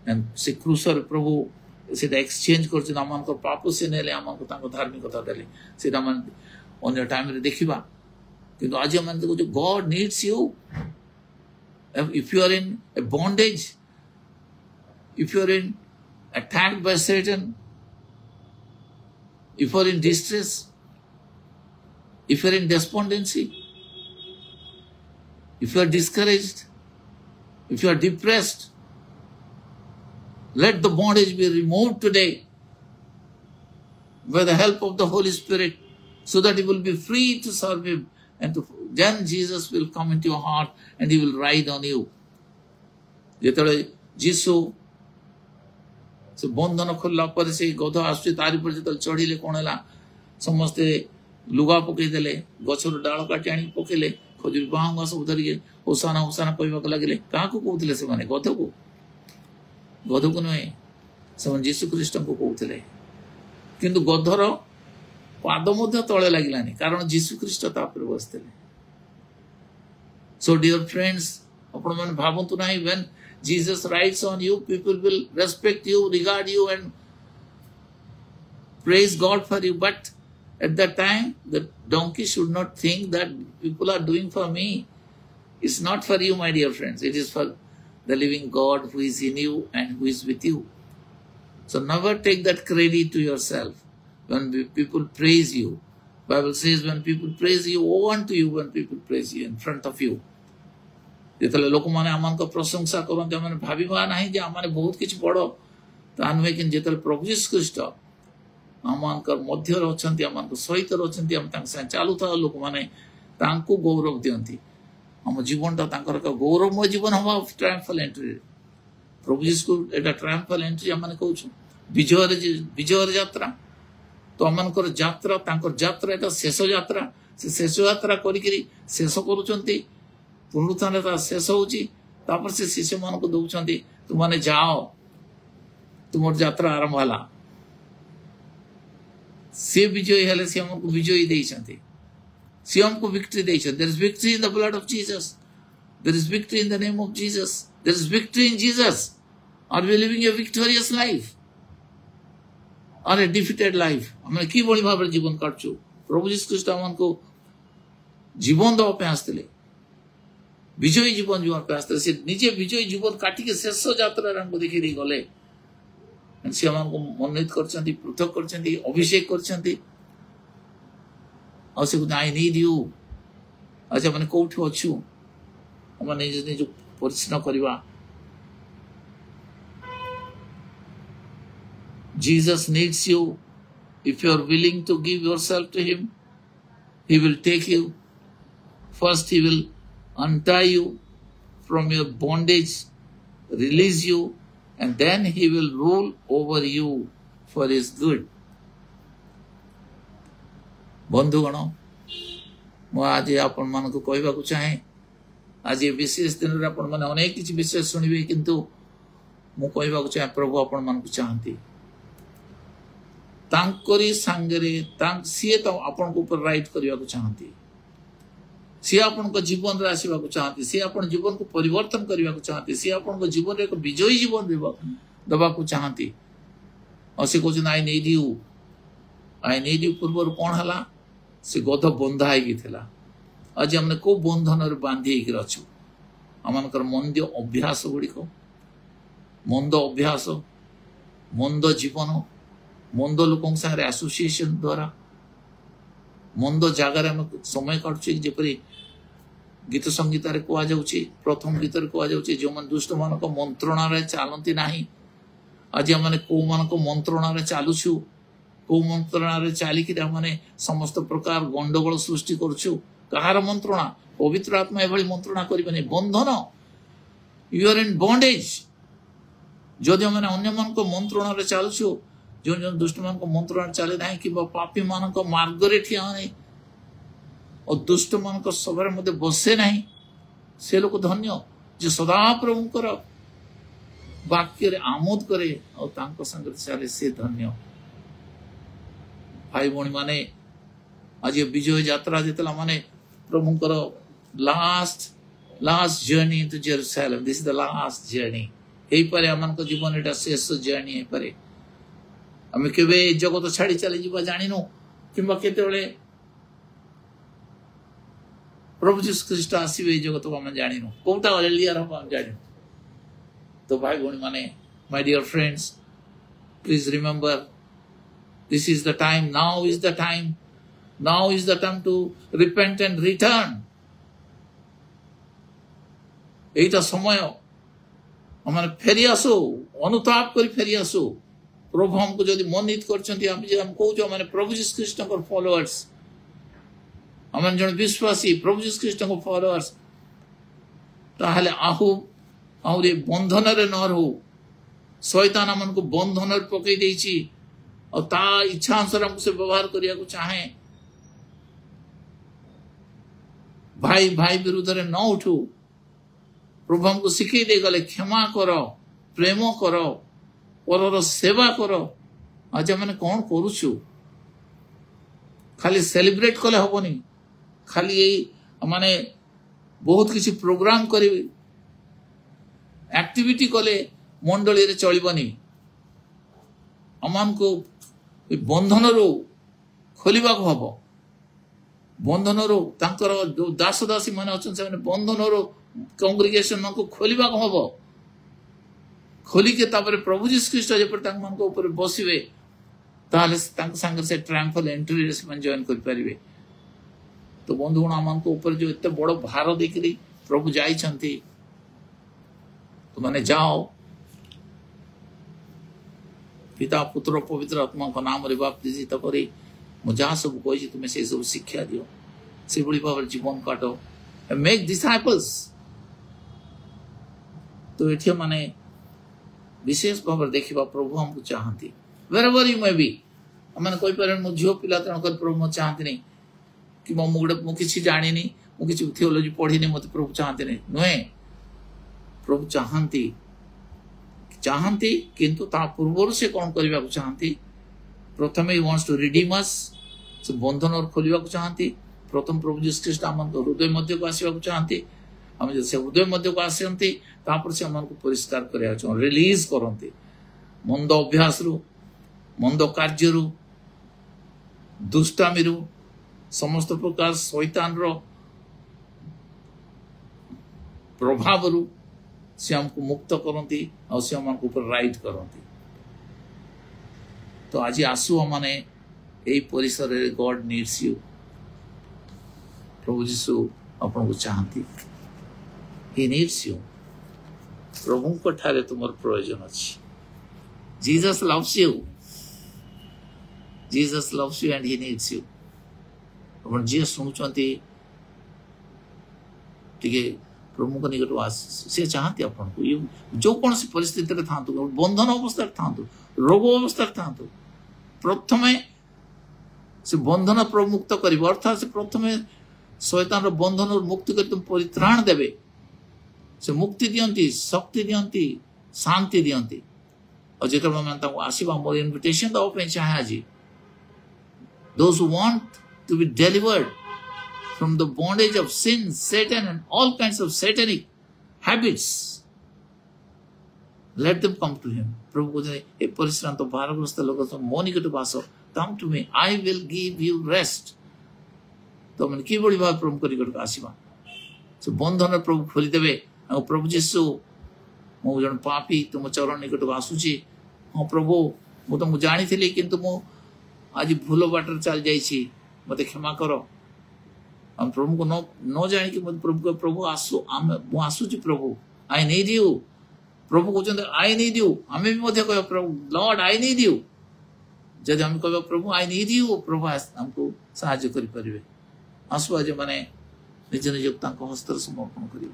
And se crucial Prabhu से exchange करछन आमान को पाप से नेले आमान को तांको धार्मिकता देले सेटा मन अन्य टाइम रे देखिबा किंतु आज मन देखो God needs you if you are in a bondage, if you are in attacked by Satan, if you are in distress, if you are in despondency, if you are discouraged, if you are depressed, let the bondage be removed today by the help of the Holy Spirit, so that you will be free to serve Him, and then Jesus will come into your heart and He will ride on you. ଯେତେବେଳେ ଯୀଶୁ ସେ ବନ୍ଧନ ଖୋଲିଲା ପରେ ସେ ଗଧ ଆସୁଛି ତାରି ଉପରେ ଯେତେବେଳେ ଚଢିଲେ କଣ ହେଲା, ସମସ୍ତେ ଲୁଗା ପକେଇଦେଲେ, ଗଛର ଡାଳ କାଟି ଆଣି ପକେଇଲେ, ଖଜୁରୀ ବାହୁଙ୍ଗା ସବୁ ଧରିକି ହୋସାନା ହୋସାନା କହିବାକୁ ଲାଗିଲେ। କାହାକୁ କହୁଥିଲେ ସେମାନେ? ଗଧକୁ? ଗଧକୁ ନୁହେଁ, ସେମାନେ ଯୀଶୁ ଖ୍ରୀଷ୍ଟଙ୍କୁ କହୁଥିଲେ। କିନ୍ତୁ ଗଧର ପାଦ ମଧ୍ୟ ତଳେ ଲାଗିଲାନି, କାରଣ ଯୀଶୁ ଖ୍ରୀଷ୍ଟ ତା ଉପରେ ବସିଥିଲେ। So dear friends, ଆପଣମାନେ ଭାବନ୍ତୁ ନାହିଁ, when Jesus rides on you, people will respect you, regard you and praise God for you. But at that time, the donkey should not think that people are doing for me. It's not for you, my dear friends. It is for the living God who is in you and who is with you. So never take that credit to yourself. When people praise you, Bible says when people praise you, woe unto you when people praise you in front of you. ଯେତେବେଳେ ଲୋକମାନେ ଆମମାନଙ୍କ ପ୍ରଶଂସା କରନ୍ତି, ଆମେ ଭାବିବା ନାହିଁ ଯେ ଆମମାନେ ବହୁତ କିଛି ବଡ଼, ତାହା ନୁହେଁ। କିନ୍ତୁ ଯେତେବେଳେ ପ୍ରଭୁ ଯୀଶୁ ଖ୍ରୀଷ୍ଟ ଆମମାନଙ୍କ ମଧ୍ୟରେ ଅଛନ୍ତି, ଆମମାନଙ୍କ ସହିତ ଅଛନ୍ତି, ଆମେ ତାଙ୍କ ସାଙ୍ଗେ ଚାଲୁଥାଉ, ଲୋକମାନେ ତାଙ୍କୁ ଗୌରବ ଦିଅନ୍ତି। ଆମ ଜୀବନଟା ତାଙ୍କର ଏକ ଗୌରବମୟ ଜୀବନ ହବା ଟ୍ରାୟମ୍ଫାଲ ଏଣ୍ଟ୍ରି। ପ୍ରଭୁ ଯୀଶୁକୁ ଏଇଟା ଟ୍ରାୟମ୍ଫାଲ ଏଣ୍ଟ୍ରି ଆମେ କହୁଛୁ, ବିଜୟର ଯାତ୍ରା। ତ ଆମମାନଙ୍କର ଯାତ୍ରା, ତାଙ୍କର ଯାତ୍ରା ଏଇଟା ଶେଷ ଯାତ୍ରା। ସେ ଶେଷ ଯାତ୍ରା କରିକିରି ଶେଷ କରୁଛନ୍ତି, ପୁନରୁତ୍ଥାନରେ ତା ଶେଷ ହଉଛି। ତାପରେ ସେ ଶିଷ୍ୟମାନଙ୍କୁ ଦଉଛନ୍ତି, ତୁମମାନେ ଯାଅ, ତୁମର ଯାତ୍ରା ଆରମ୍ଭ ହେଲା। ସେ ବିଜୟୀ ହେଲେ, ସେ ଆମକୁ ବିଜୟୀ ଦେଇଛନ୍ତି, ସେ ଆମକୁ ଭିକ୍ଟରି ଦେଇଛନ୍ତି। There is victory in the blood of Jesus. There is victory in the name of Jesus. There is victory in Jesus. Are we living a victorious life or a defeated life? ଆମେ କିଭଳି ଭାବରେ ଜୀବନ କାଟୁଛୁ? ପ୍ରଭୁ ଯୀଶୁ ଖ୍ରୀଷ୍ଟ ଆମମାନଙ୍କୁ ଜୀବନ ଦେବା ପାଇଁ ଆସିଥିଲେ, ବିଜୟୀ ଜୀବନ ଜୀବନ ପାଇଁ ଆସିଥିଲେ। ସେ ନିଜେ ବିଜୟୀ ଜୀବନ କାଟିକି ଶେଷ ଯାତ୍ରାରେ ଆମକୁ ଦେଖେଇ ଦେଇ ଗଲେ। ସେ ଆମକୁ ମନୋନୀତ କରିଛନ୍ତି, ପୃଥକ କରିଛନ୍ତି, ଅଭିଷେକ କରିଛନ୍ତି। ଆଉ ସେ କହୁଛନ୍ତି, I need you। ଆଜି ଆମେ କୋଉଠି ଅଛୁ? ଆମେ ନିଜ ନିଜ ପରିଶ୍ରମ କରିବା। Jesus needs you. If you are willing to give yourself to Him, He will take you. First, He will untie you from your bondage, release you, and then He will rule over you for His good. ବନ୍ଧୁଗଣ, ମୁଁ ଆଜି ଆପଣମାନଙ୍କୁ କହିବାକୁ ଚାହେଁ, ଆଜି ଏ ବିଶେଷ ଦିନରେ ଆପଣମାନେ ଅନେକ କିଛି ବିଷୟ ଶୁଣିବେ, କିନ୍ତୁ ମୁଁ କହିବାକୁ ଚାହେଁ, ପ୍ରଭୁ ଆପଣମାନଙ୍କୁ ଚାହାନ୍ତି। ତାଙ୍କରି ସାଙ୍ଗରେ ସିଏ ତ ଆପଣଙ୍କ ଉପରେ ରାଇଟ୍ କରିବାକୁ ଚାହାନ୍ତି। ସିଏ ଆପଣଙ୍କ ଜୀବନରେ ଆସିବାକୁ ଚାହାନ୍ତି। ସିଏ ଆପଣ ଜୀବନକୁ ପରିବର୍ତ୍ତନ କରିବାକୁ ଚାହାନ୍ତି। ସିଏ ଆପଣଙ୍କ ଜୀବନରେ ଏକ ବିଜୟୀ ଜୀବନ ଦେବାକୁ ଚାହାନ୍ତି। ଆଉ ସେ କହୁଛନ୍ତି, I need you। I need you ପୂର୍ବରୁ କଣ ହେଲା? ସେ ଗଧ ବନ୍ଧା ହେଇକି ଥିଲା। ଆଜି ଆମେ କୋଉ ବନ୍ଧନରେ ବାନ୍ଧି ହେଇକି ଅଛୁ? ଆମମାନଙ୍କର ମନ୍ଦ ଅଭ୍ୟାସ ଗୁଡ଼ିକ, ମନ୍ଦ ଅଭ୍ୟାସ, ମନ୍ଦ ଜୀବନ, ମନ୍ଦ ଲୋକଙ୍କ ସାଙ୍ଗରେ ଆସୋସିଏସନ ଦ୍ୱାରା, ମନ୍ଦ ଜାଗାରେ ଆମେ ସମୟ କାଟୁଛେ। ଯେପରି ଗୀତ ସଂଗୀତରେ କୁହାଯାଉଛି, ପ୍ରଥମ ଗୀତରେ କୁହାଯାଉଛି, ଯେଉଁମାନେ ଦୁଷ୍ଟମାନଙ୍କ ମନ୍ତ୍ରଣାରେ ଚାଲନ୍ତି ନାହିଁ। ଆଜି ଆମେ କୋଉମାନଙ୍କ ମନ୍ତ୍ରଣାରେ ଚାଲୁଛୁ? କୋଉ ମନ୍ତ୍ରଣାରେ ଚାଲିକିରି ଆମେ ସମସ୍ତ ପ୍ରକାର ଗଣ୍ଡଗୋଳ ସୃଷ୍ଟି କରୁଛୁ? କାହାର ମନ୍ତ୍ରଣା? ପବିତ୍ର ଆତ୍ମା ଏଭଳି ମନ୍ତ୍ରଣା କରିବେନି। ବନ୍ଧନ, ୟୁ ଆର୍ ଇନ୍ ବଣ୍ଡେଜ। ଯଦି ଆମେ ଅନ୍ୟମାନଙ୍କ ମନ୍ତ୍ରଣାରେ ଚାଲୁଛୁ, ଯେଉଁ ଦୁଷ୍ଟମାନଙ୍କ ମନ୍ତ୍ରଣାରେ ଚାଲେ ନାହିଁ, କିମ୍ବା ପାପୀମାନଙ୍କ ମାର୍ଗରେ ଠିଆ ନାହିଁ ଓ ଦୁଷ୍ଟମାନଙ୍କ ସଭାରେ ମଧ୍ୟ ବସେ ନାହିଁ, ସେ ଲୋକ ଧନ୍ୟ, ଯେ ସଦାପ୍ରଭୁଙ୍କର ବାକ୍ୟରେ ଆମୋଦ କରେ ଆଉ ତାଙ୍କ ସାଙ୍ଗରେ ଚାଲେ, ସେ ଧନ୍ୟ। ଭାଇ ଭଉଣୀ ମାନେ, ଆଜି ବିଜୟ ଯାତ୍ରା ଯେତେବେଳେ ମାନେ ପ୍ରଭୁଙ୍କର last journey into Jerusalem, this is the last journey. ହେଇପାରେ ଆମମାନଙ୍କ ଜୀବନ ଏଇଟା ଶେଷ ଜର୍ଣ୍ଣି ହେଇପାରେ। ଆମେ କେବେ ଏ ଜଗତ ଛାଡି ଚାଲିଯିବା ଜାଣିନୁ, କିମ୍ବା କେତେବେଳେ ପ୍ରଭୁ ଯୀଶୁ ଖ୍ରୀଷ୍ଟ ଆସିବେ ଏ ଜଗତକୁ ଆମେ ଜାଣିନୁ, କୋଉଟା ଏଲିଆର ହବ ଆମେ ଜାଣିନୁ। ତ ଭାଇ ଭଉଣୀ ମାନେ, my dear friends, please remember, this is the time, now is the time to repent and return. एटा समय आम फेरी आसु अनुताप कर फेरी आसु प्रभु हमको जदि मोहित कर कहूँ मैंने प्रभु जीसस ख्रीस्ट फॉलोअर्स आम जन विश्वासी प्रभु जीसस ख्रीस्ट फॉलोअर्स ताहले आहु बंधन न रो शैतान आम को बंधन पकई देछि और ता इच्छा अनुसार हमको से व्यवहार करिया को चाहे भाई भाई विरुद्ध रे न उठू प्रभु हमको शिखई दे गले क्षमा करो प्रेम करो परर सेवा करो आज मैंने कौन करुछु खाली सेलिब्रेट कले हबनी खाली यही माने बहुत किसी प्रोग्राम करी एक्टिविटी कले मंडली रे चलबनी अमान को बंधन रो खोलिबा को हबो बंधन रो तांकर जो दास दासी माने अछन से बंधन रो कांग्रेगेशन को खोलिबा को हबो खोली के तापर प्रभु जीसस ख्रीस्ट जेपर तांक मन को ऊपर बसिबे ताले तांक संग से ट्रायम्फल एंट्री रेस में जॉइन कर परिबे तो बंधुगण आमान को ऊपर जो इतने बड़ भार देखि प्रभु जाई छंती तो माने जाओ पिता पुत्र पवित्र आत्मा को नाम रे बाप्तिस्म तपरे मु जहाँ सब कही तुम्हें से सब शिक्षा दियो से बड़ी भाव जीवन काटो मेक डिसाइपल्स तो ये माने विशेष भाव देखा प्रभु हमको चाहती वेरेवर यू मे बी मैंने कोई पारे मो झील पिला तेणुक प्रभु चाहती नहीं कि मु किसी जानी मु किसी थियोलॉजी पढ़ी मत प्रभु चाहती नहीं नुहे प्रभु चाहती किंतु ता पूर्व से कौन करने को चाहती प्रथम ही वांट्स टू रिडीम अस से बंधन और खोलिबा को चाहती प्रथम प्रभु जीसस ख्रीस्ट आमन को हृदय मध्य को आसीबा को चाहती हम जब से हृदय मध्य को आसती तापर से आमन को परिष्कार करिया रिलीज करती मंद अभ्यास रु मंद कार्य रु दुष्टामी रु समस्त प्रकार शैतान रो प्रभाव रु से हमको मुक्त करती और से हमको ऊपर राइट करती तो आज आसु हमने यही परिसर रे गॉड नीड्स यू प्रभु जीसु आपन को चाहती ही नीड्स यू प्रभु को ठारे तुमर प्रयोजन अछि Jesus loves you and he needs you अपन जे सुनुचंती ठीक प्रभु को निकट आस से चाहती अपन को ये जो कौन सी परिस्थिति रे थांतु बंधन अवस्था थांतु रोग अवस्था थांतु प्रथमे से बंधन प्रमुक्त कर अर्थात से प्रथमे शैतान रो बंधन मुक्ति कर तुम परित्राण देवे से मुक्ति दियंती शक्ति दियंती शांति दियंती और जेकर मन ता आसीबा मोर इनविटेशन दो पे चाहे जी those who want to be delivered from the bondage of sin, Satan and all kinds of satanic habits. Let them come to him. Prabhu को ए परिश्रांत भारग्रस्त लोग तो मो निकट बासो come to me, I will give you rest. तो मन की बड़ी बात प्रभु को निकट आसीबा से बंधन प्रभु खोली देबे आ प्रभु जीसु मो जन पापी तुम चरण निकट आसुची हां प्रभु मु तो जानि थिली किंतु मो आज भूल बाटर चल जाईची मते क्षमा करो हम प्रभु को न जानी कि प्रभु आसु मु आसुची प्रभु आई नीड यू प्रभु कहते आई नीड यू आम भी कह प्रभु लॉर्ड आई नीड यू जब हम कह प्रभु आई नीड यू प्रभु हमको साहाय्य करें आसु आज मैंने निज निज हस्त समर्पण कर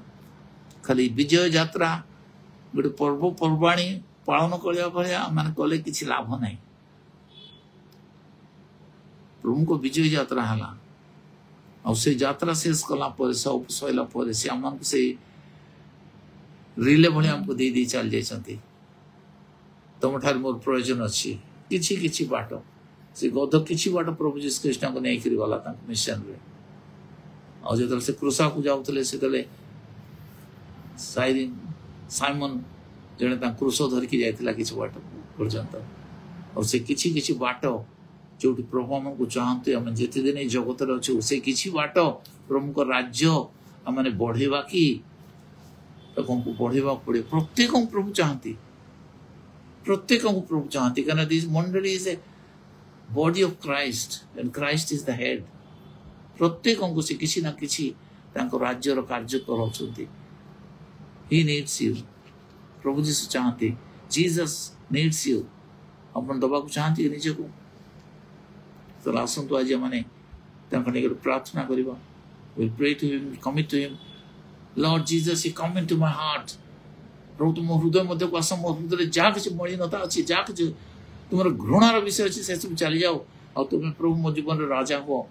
खाली विजय यात्रा गोटे पर्वपर्वाणी पालन करने भाया मैंने कले किसी लाभ ना प्रभु को विजय यात्रा है और से यात्रा शेष कला सब सैला से आम से रिले भाई आमको दे चल जाती तुम ठार मोर प्रयोजन अच्छी किछि किछि बाट से गध किछि बाट प्रभु जीसस ख्रीस्ट को नहीं करी गला मिशन रे और जो से क्रूसा को जाउतले से तले साइमन जने ता क्रूस धरकी जाइतिला किछि बाट पर्यंत और से किछि बाट जो प्रभु हमको चाहते आम जिते दिन जगत अच्छे से किसी बाट प्रभु को राज्य आम बढ़ेवा कि हमको बढ़ेवा पड़े प्रत्येक प्रभु चाहती प्रत्येक प्रभु चाहती कहना दिस मंडली is a body of Christ and Christ is the head प्रत्येक से किसी ना किसी राज्यर कार्य कर He needs you. प्रभु जीसु चाहते, Jesus needs you. अपन दबा को चाहते निजे को तो आसंतु आज माने तांको निकट प्रार्थना करिबा. We'll pray to him, commit to him. Lord Jesus, you come into my heart. प्रभु तुम हृदय मध्य को आस, मो हृदय जा किछ मलिनता अछि, जा किछ तुमर घृणार विषय अछि से सब चली जाओ और तुम प्रभु मो जीवन रे राजा हो.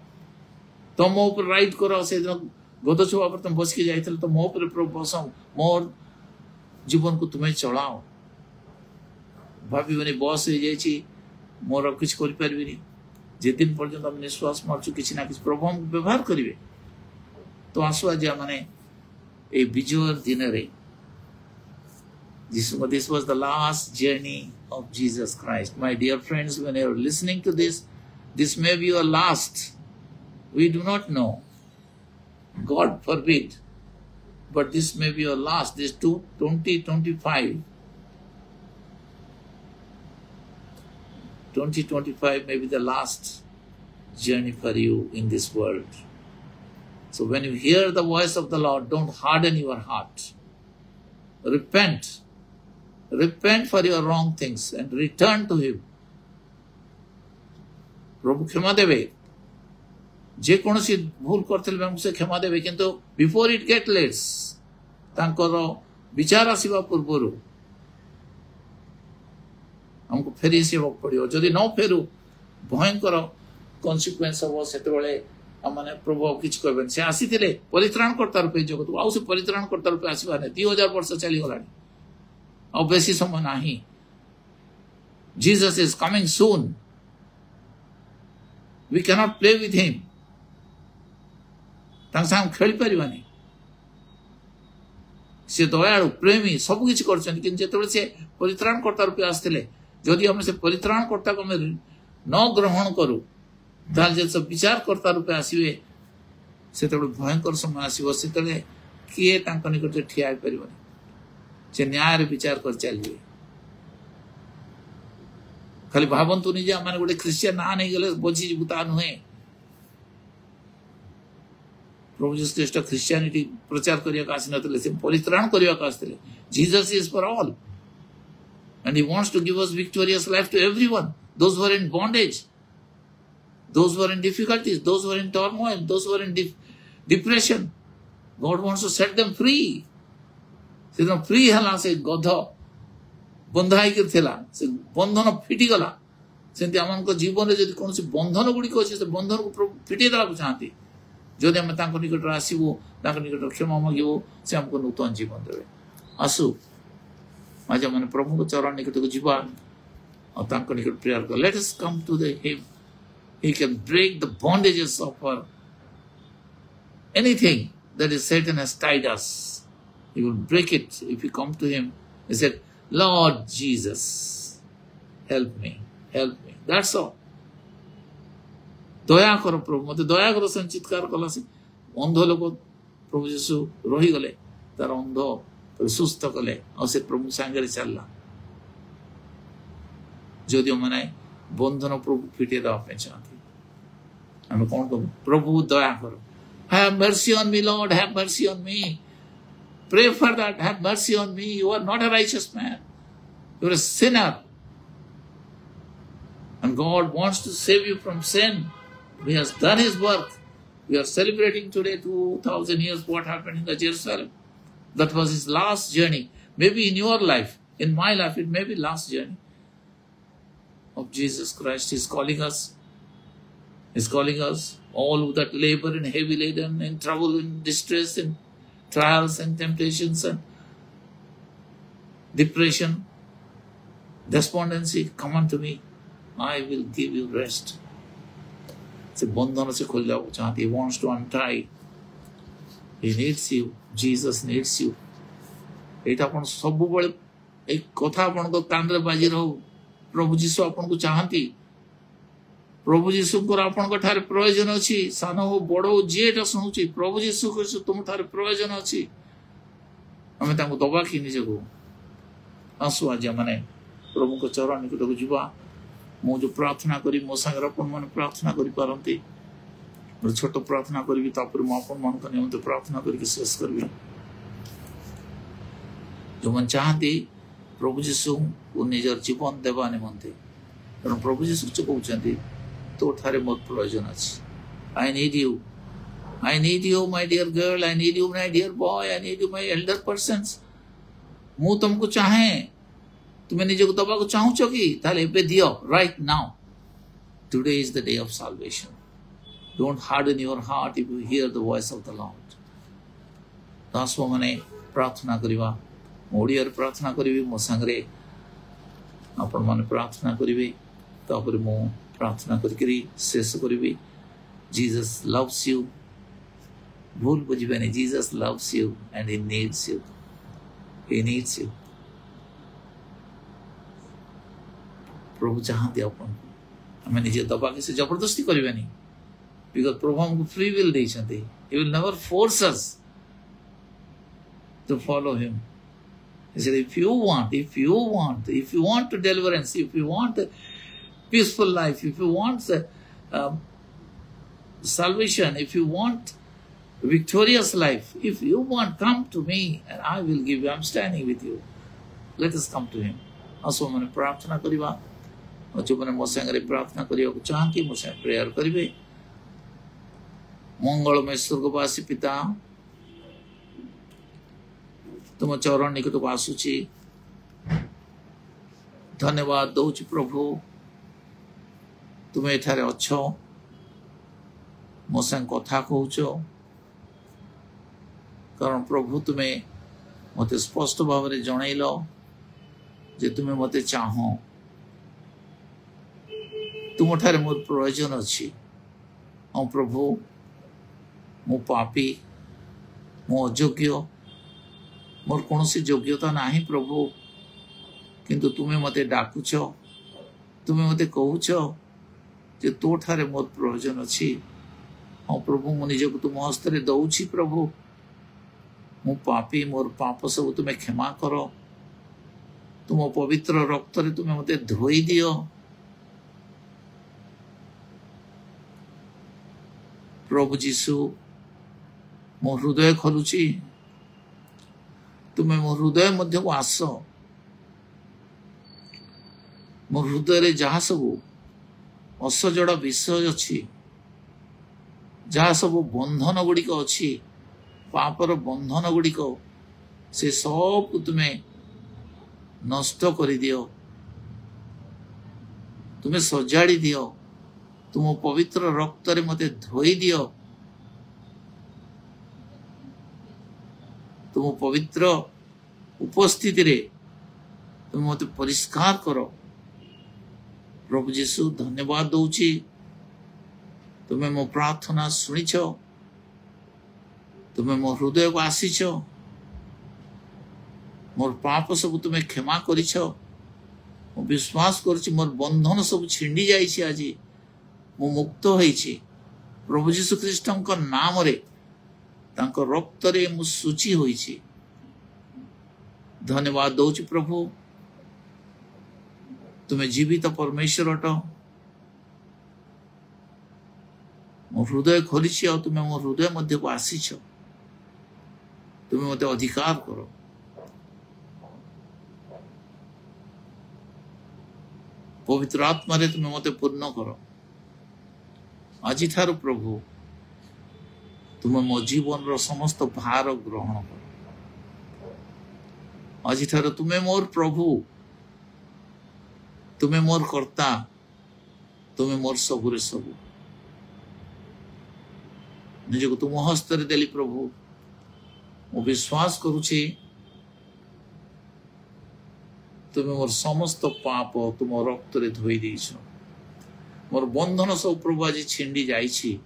तुम ऊपर राइट करो. से दिन गद छुआ पर तुम बस के जाइतल तो मो ऊपर प्रभु बसो, मोर जीवन को तुम्हें चलाओ. भाभी बने बस हो जाइछि, मोर किछ करि परबिनी. जे दिन पर्यंत हम निश्वास मारछु किछ ना किछ प्रभु हम व्यवहार करिवे. तो आसु आज माने ए विजय दिन रे this was the last journey of Jesus Christ. My dear friends, when you are listening to this may be your last. We do not know. God forbid. But this may be your last. This 2025 may be the last journey for you in this world. So when you hear the voice of the Lord, don't harden your heart. Repent. Repent for your wrong things and return to him. प्रभु क्षमा देवे. जे कोनसी भूल करथिल हमसे क्षमा देवे, किंतु before it get let's तांकर विचार आसीबा पूर्वरु हमको फेरी सेवा पड़ियो. जदि न फेरु भयंकर कॉन्सिक्वेंस हो सेते बेले हमने प्रभु किछ कहबेन. से आसीथिले परित्राणकर्ता रूपे जगत आउ से परित्राणकर्ता रूपे आसीबा ने 2000 वर्ष चली गलानी. और बेसी समय नहीं. Jesus is coming soon. We cannot play with him. तांग साम खेल परिवानी. से दयालु प्रेमी सब किछ करछन, किन जेतबे से परित्राण करता रूपे आस्थिले जदि हम से परित्राण करता को हम न ग्रहण करू ताल जे सब विचार करता रूपे आसीबे सेतबे भयंकर समय आसीबो. सेतबे किए तांक निकट ठिया परिवानी से न्याय विचार कर चलिए. खाली भावंतु निजे माने गोटे क्रिश्चियन ना नहीं गले बोझी बुता नुहे. प्रभु जीसस ख्रीस्ट क्रिश्चियनिटी प्रचार करिया आसी नतले, से परित्राण करिया आस्थिले. Jesus is for all and he wants to give us victorious life to everyone. Those who are in bondage, those who are in difficulties, those who are in turmoil, those who are in depression, God wants to set them free. से free हला से गध बंधाई के थिला से बंधन फिटी गला. सेंति हमन को जीवन रे जदि कोनसी बंधन गुडी को से बंधन को प्रभु फिटी देला को चाहती. जदि हम तांको निकट आसीबो, तांको निकट क्षमा मागिबो, से हमको नूतन जीवन देबे. आसु आज मन प्रभु को चरण निकट को जीवा और तांको निकट प्रेयर कर. Let us come to the him. He can break the bondages of anything that is Satan has tied us. He will break it if you come to him. He said, Lord Jesus, help me, help me. That's all. दया करो प्रभु, मते दया करो संचितकार कला से अंध लोक प्रभु यीशु रही गले, तार अंध सुस्थ कले और से प्रभु सांगरे चलला. जदि माने बंधन प्रभु फिटे दवा पे चाहती, हमें कौन कहूँ प्रभु दया करो. Have mercy on me, Lord, have mercy on me. Pray for that. Have mercy on me. You are not a righteous man. You are a sinner. And God wants to save you from sin. He has done his work. We are celebrating today 2000 years what happened in the Jerusalem. That was his last journey. Maybe in your life, in my life, it may be last journey of Jesus Christ. He's calling us. He's calling us, all that labor and heavy laden, in trouble, in distress, in trials and temptations and depression, despondency, come unto me. I will give you rest. He wants to untie. He needs you. Jesus needs you. एटा अपन सब बळे एक कथा अपन को कान रे बाजी रहो. प्रभु जीसु अपन को चाहती. प्रभु जीसु को अपन को ठारे प्रयोजन अछि. सानो हो बड़ो जेटा सुनुची प्रभु जीसु को तुम ठारे प्रयोजन अछि. हमें ताको दबा कि निजे को आंसू आज माने प्रभु को चरण निकट को जीवा. मो जो प्रार्थना करी मो संग अपन मन प्रार्थना करी पारंती. छोट प्रार्थना करी तापर मो अपन मन को नियमित प्रार्थना करी शेष करबी. जो मन चाहती प्रभु जीशु को निजर जीवन देवा निमंते कारण प्रभु जीशु जो कहते तो ठारे मोर प्रयोजन अच्छी I need you my dear girl I need you my dear boy I need you my elder persons मु तुमको चाहे तुम्हें निजको दबा को चाहूच कि ताले एबे दियो right now today is the day of salvation don't harden your heart if you hear the voice of the lord दास माने प्रार्थना करवा ओडिया प्रार्थना करी मो संगे आपण माने प्रार्थना करेंगे तापर मु प्रार्थना करी शेष करी जीसस लव्स यू भूल बुझे Jesus loves you and he needs you प्रभु चाहते अपन आम निजे दबा के जबरदस्ती करें बिकॉज प्रभु हमको फ्री विल देते he will never force us to follow him He said, if you want to deliverance, if you want a peaceful life, if you want salvation, if you want a victorious life, if you want, come to me and I will give you. I'm standing with you. Let us come to him. Also, मैंने प्रार्थना करिबा और जो मैंने मो संगे प्रार्थना करियो चाह कि मो संगे प्रेयर करिवे मंगलमय स्वर्गवासी पिता तुम चरण निकट को आसुची धन्यवाद दौच प्रभु तुम एठारे अच्छ मो संग कथा कहूच कारण प्रभु तुम्हें मते स्पष्ट भाव में जनइल जे तुम्हें मते चाह तुम ठारे मोर प्रयोजन अच्छी हाँ प्रभु मो पापी मो अयोग्य मोर कौन योग्यता नाही प्रभु किंतु तुम्हें मते डाकुच तुम्हें मते कहूच जे तो ठारे मोर प्रयोजन अच्छी हाँ प्रभु मो निजक तुम हस्त दौची प्रभु मु पापी मोर पाप सब तुम्हें क्षमा कर तुम पवित्र रक्त रे तुम्हें मते धोई दियो प्रभु जीशु मो हृदय खोलुची तुम्हें मो हृदय मध्य को आस मो हृदय जहाँ सब असजड़ा विषय अच्छी जहाँ सब बंधन गुड़िक अच्छी पापर बंधन गुड़िक से सब तुम्हें नष्ट कर दियो तुम्हें सजाड़ी दियो तुम पवित्र रक्त रे मते धोई दियो तुम पवित्र उपस्थिति रे तुम मते परिष्कार करो प्रभु जीशु धन्यवाद दौची तुम्हें मो प्रार्थना सुनिछ तुम्हें मो हृदय को आसीछ मोर पाप सब तुम्हें क्षमा करिछ मो विश्वास करछि मोर बंधन सब छिंडी जाइछि आज मो मुक्त होइछि प्रभु जीशु ख्रीष्टଙ୍କ नाम रे तांको रक्त रे मु सूची होइछि धन्यवाद दौछि प्रभु तुम्हें जीवित परमेश्वर अट मो हृदय खोलिछि और तुम्हें मो हृदय मध्य को आसीछ तुम्हें मते अधिकार करो पवित्र आत्मा रे तुम्हें मते पूर्ण करो आज ठारू प्रभु तुम मो जीवन रो समस्त भार ग्रहण कर आज ठारू तुम्हें मोर प्रभु तुम्हें मोर कर्ता तुम्हें मोर सबुरे सबु निजको तुम हस्त रे देली प्रभु मो विश्वास करुछि तुम्हें मोर समस्त पाप तुम रक्त रे धोई देछ मोर बंधन सब प्रभु आज छिंडी जाइछि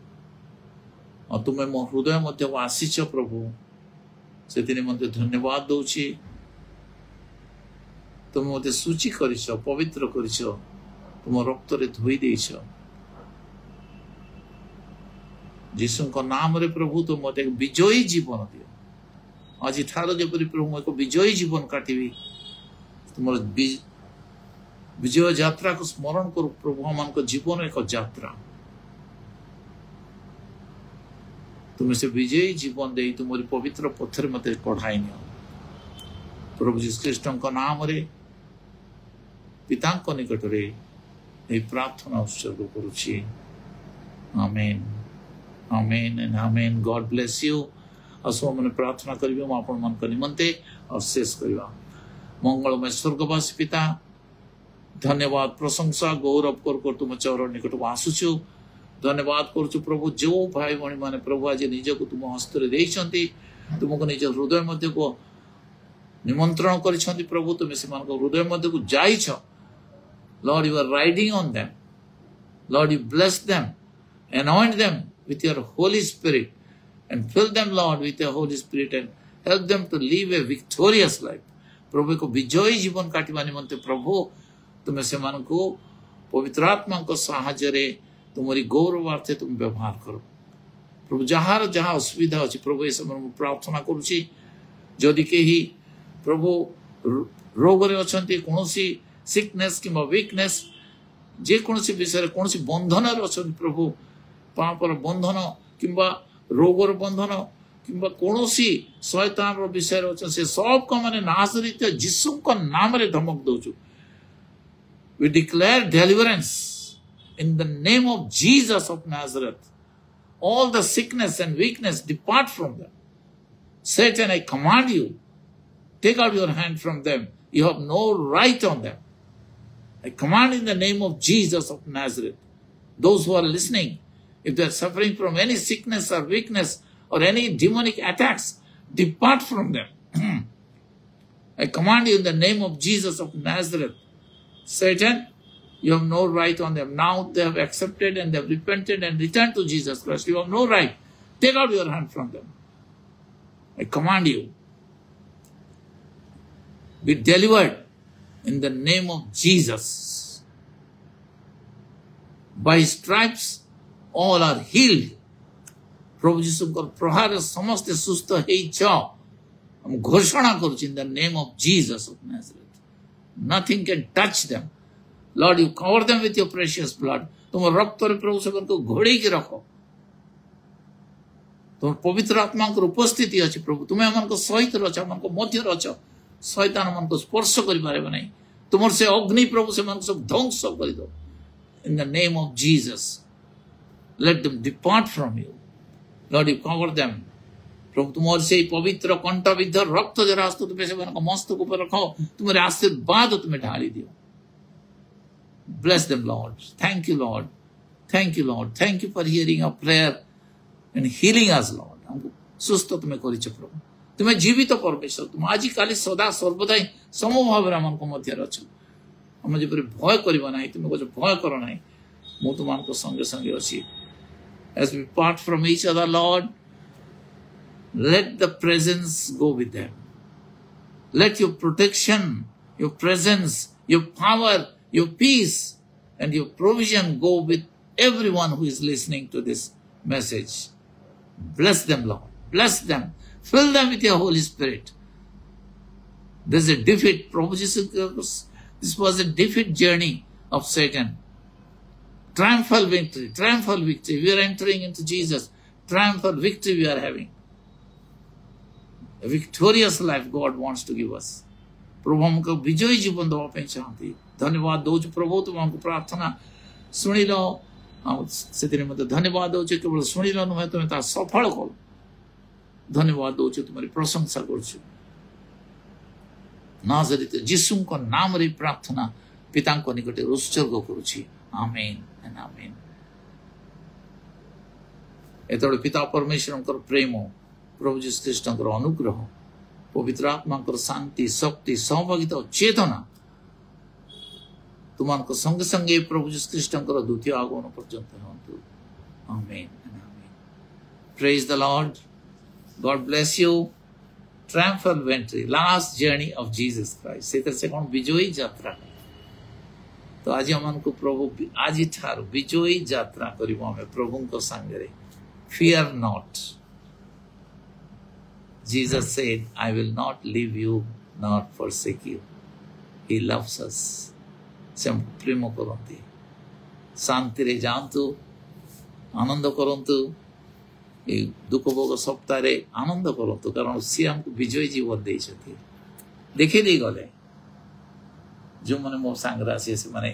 और तुम्हें मो हृदय मध्य को आसीछ प्रभु से मते धन्यवाद दौछि तुम मते सूची करिछ पवित्र करिछ तुम रक्त रे धोई देछ जीशुଙ୍କ नाम रे प्रभु तुम मते विजयी जीवन दियो आज ठार जेपरि प्रभु एक विजयी जीवन काटिबी तुम विजय यात्रा को स्मरण करू प्रभु हम जीवन एक यात्रा तुम से विजयी जीवन दे तुम पवित्र पथर मत कढ़ाई नियो प्रभु जीसु ख्रीष्ट नाम रे पिता निकट रे ए प्रार्थना उत्सर्ग करुछि। Amen amen and amen. God bless you. असो मन प्रार्थना करिवे म आपन मन को निमंते और शेष करिवा। मंगलमय स्वर्गवासी पिता धन्यवाद प्रशंसा गौरव कर तुम चरण निकट को आसुछु। धन्यवाद करुछु प्रभु जो भाई भणी माने प्रभु आज निज को तुम हस्त रे देइछंती तुमको निज हृदय मध्य को निमंत्रण करिछंती प्रभु तुम से मान को हृदय मध्य को जाइछ। Lord you are riding on them. Lord you bless them anoint them with your Holy Spirit and fill them Lord with your Holy Spirit and help them to live a victorious life। प्रभु को विजयी जीवन काटिबा निमंते प्रभु तुम से मान को पवित्र आत्मा को सहायता रे तुम्हारी गौरवार्थे तुम व्यवहार करो प्रभु। जहार जहाँ असुविधा अच्छी प्रभु ये समय प्रार्थना करुछि जदि केही प्रभु रोग रे अछंती कोनोसी सिकनेस किंबा वीकनेस जे कोनोसी विषय कोनोसी बंधन रे अछंती प्रभु पापर बंधन किंबा रोगर बंधन किंबा कोनोसी शैतान रो विषय रे अछन से सब को माने नासरीत यीशु को नाम रे धमक दोछु। We declare deliverance in the name of Jesus of Nazareth। All the sickness and weakness depart from them। Satan, I command you, take out your hand from them। You have no right on them। I command in the name of Jesus of Nazareth, those who are listening, if they are suffering from any sickness or weakness or any demonic attacks, depart from them। I command you in the name of Jesus of Nazareth, Satan, you have no right on them। Now they have accepted and they have repented and returned to Jesus Christ। You have no right. Take out your hand from them। I command you, be delivered in the name of Jesus। By stripes all are healed। प्रभु यीशु को प्रहार समस्त सुस्थ हेइछ हम घोषणा करूछि in the name of Jesus of Nazareth। Nothing can touch them। Lord, you cover them with your precious blood। तुम रक्त रे प्रभु से को घोड़ी के रखो। तुम पवित्र आत्मा को उपस्थिति अछि प्रभु तुम हमन को सहित रछ हमन को मध्य रछ शैतान मन को स्पर्श करि पारे नै तुमर से अग्नि प्रभु से मन सब ध्वंस कर दो in the name of Jesus। Let them depart from you। Lord, you cover them। प्रभु तुम्हारे से पवित्र कंठविद्ध रक्त जरा हस्त तुम्हें से मन को मस्तक ऊपर रखो तुम्हारे आशीर्वाद तुम्हें ढाली दियो। Bless them, Lord। Thank you, Lord। Thank you, Lord। Thank you for hearing our prayer and healing us, Lord। हमको सुस्त तुम्हें करिछ प्रभु तुम्हें जीवित परमेश्वर तुम आज काली सदा सर्वदा समभाव मन को मध्य रछ हम जे भय करबा नाही तुम को भय करो नाही मु तुमान को संगे संगे अछि। As we part from each other, Lord, let the presence go with them। Let your protection, your presence, your power, your peace and your provision go with everyone who is listening to this message। Bless them, Lord। Bless them। Fill them with your Holy Spirit। This is a defeat. This was a defeat journey of Satan। Triumphal victory, triumphal victory। We are entering into Jesus। Triumphal victory we are having। A victorious life God wants to give us। प्रभु हमको विजयी जीवन दवा पे चाहती। धन्यवाद दो प्रभु तुम हमको प्रार्थना सुनी लो से मत धन्यवाद दो केवल शुणी लो नुहे तुम सफल करो। धन्यवाद दो तुम्हारी प्रशंसा कर नाजरित यीशु को नाम रे प्रार्थना पिता को निकटे उत्सर्ग करुछि। आमेन एंड आमेन। एतोड़ पिता परमेश्वर प्रेम प्रभु जीसु ख्रीष्ट अनुग्रह पवित्र आत्मा शांति शक्ति सहभागिता चेतना तुम संगे संगे प्रभु जीसु ख्रीष्ट द्वितीय आगमन पर्यंत रहंतु। Amen and amen. Praise the lord. God bless you. Triumphal entry last journey of Jesus Christ से कौन विजयी यात्रा तो आज हम को प्रभु आज ठार विजयी यात्रा करिवो हम प्रभु को संगे। Fear not. Jesus said, I will not leave you nor forsake you। He loves us। से हम प्रेम करते शांति रे जानतु आनंद करंतु दुख भोग सप्ताह रे आनंद करंतु कारण सी हमको विजय जीवन देइछथि। देखी देई गले जो मैंने मो सांगे आसी से माने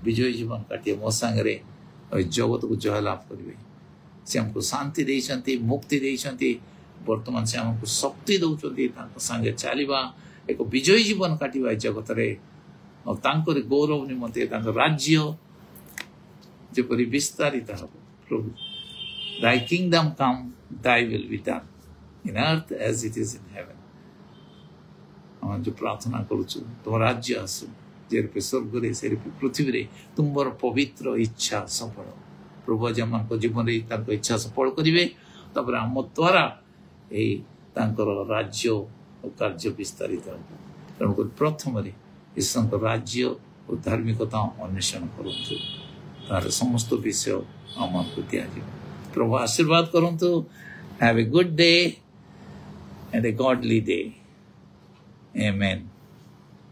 विजय जीवन काटिए मो सांगे जगत को जय लाभ करेंगे से हमको शांति देइछंती मुक्ति देइछंती वर्तमान से हमको शक्ति दउछंती तांको संगे चलीबा एक विजय जीवन काटिबा जगत रे और तांकर गौरव निमंते तांको राज्य जेपरि विस्तारित हो प्रभु thy kingdom come thy will be done in earth as it is in heaven हम जो प्रार्थना करूछु तुम राज्य आसु जे रूपे स्वर्ग रे से रूपे पृथ्वी रे तुमर पवित्र इच्छा सफल प्रभु जमन को जीवन रे तांको इच्छा सफल करिवे तबरा हम द्वारा ए तांकर राज्य और कार्य विस्तारित हो तेणुक प्रथम रे ईश्वर राज्य और धार्मिकता अन्वेषण करतु तार समस्त विषय आमन को दिया प्रभु आशीर्वाद करंतु have a good day and A godly day amen.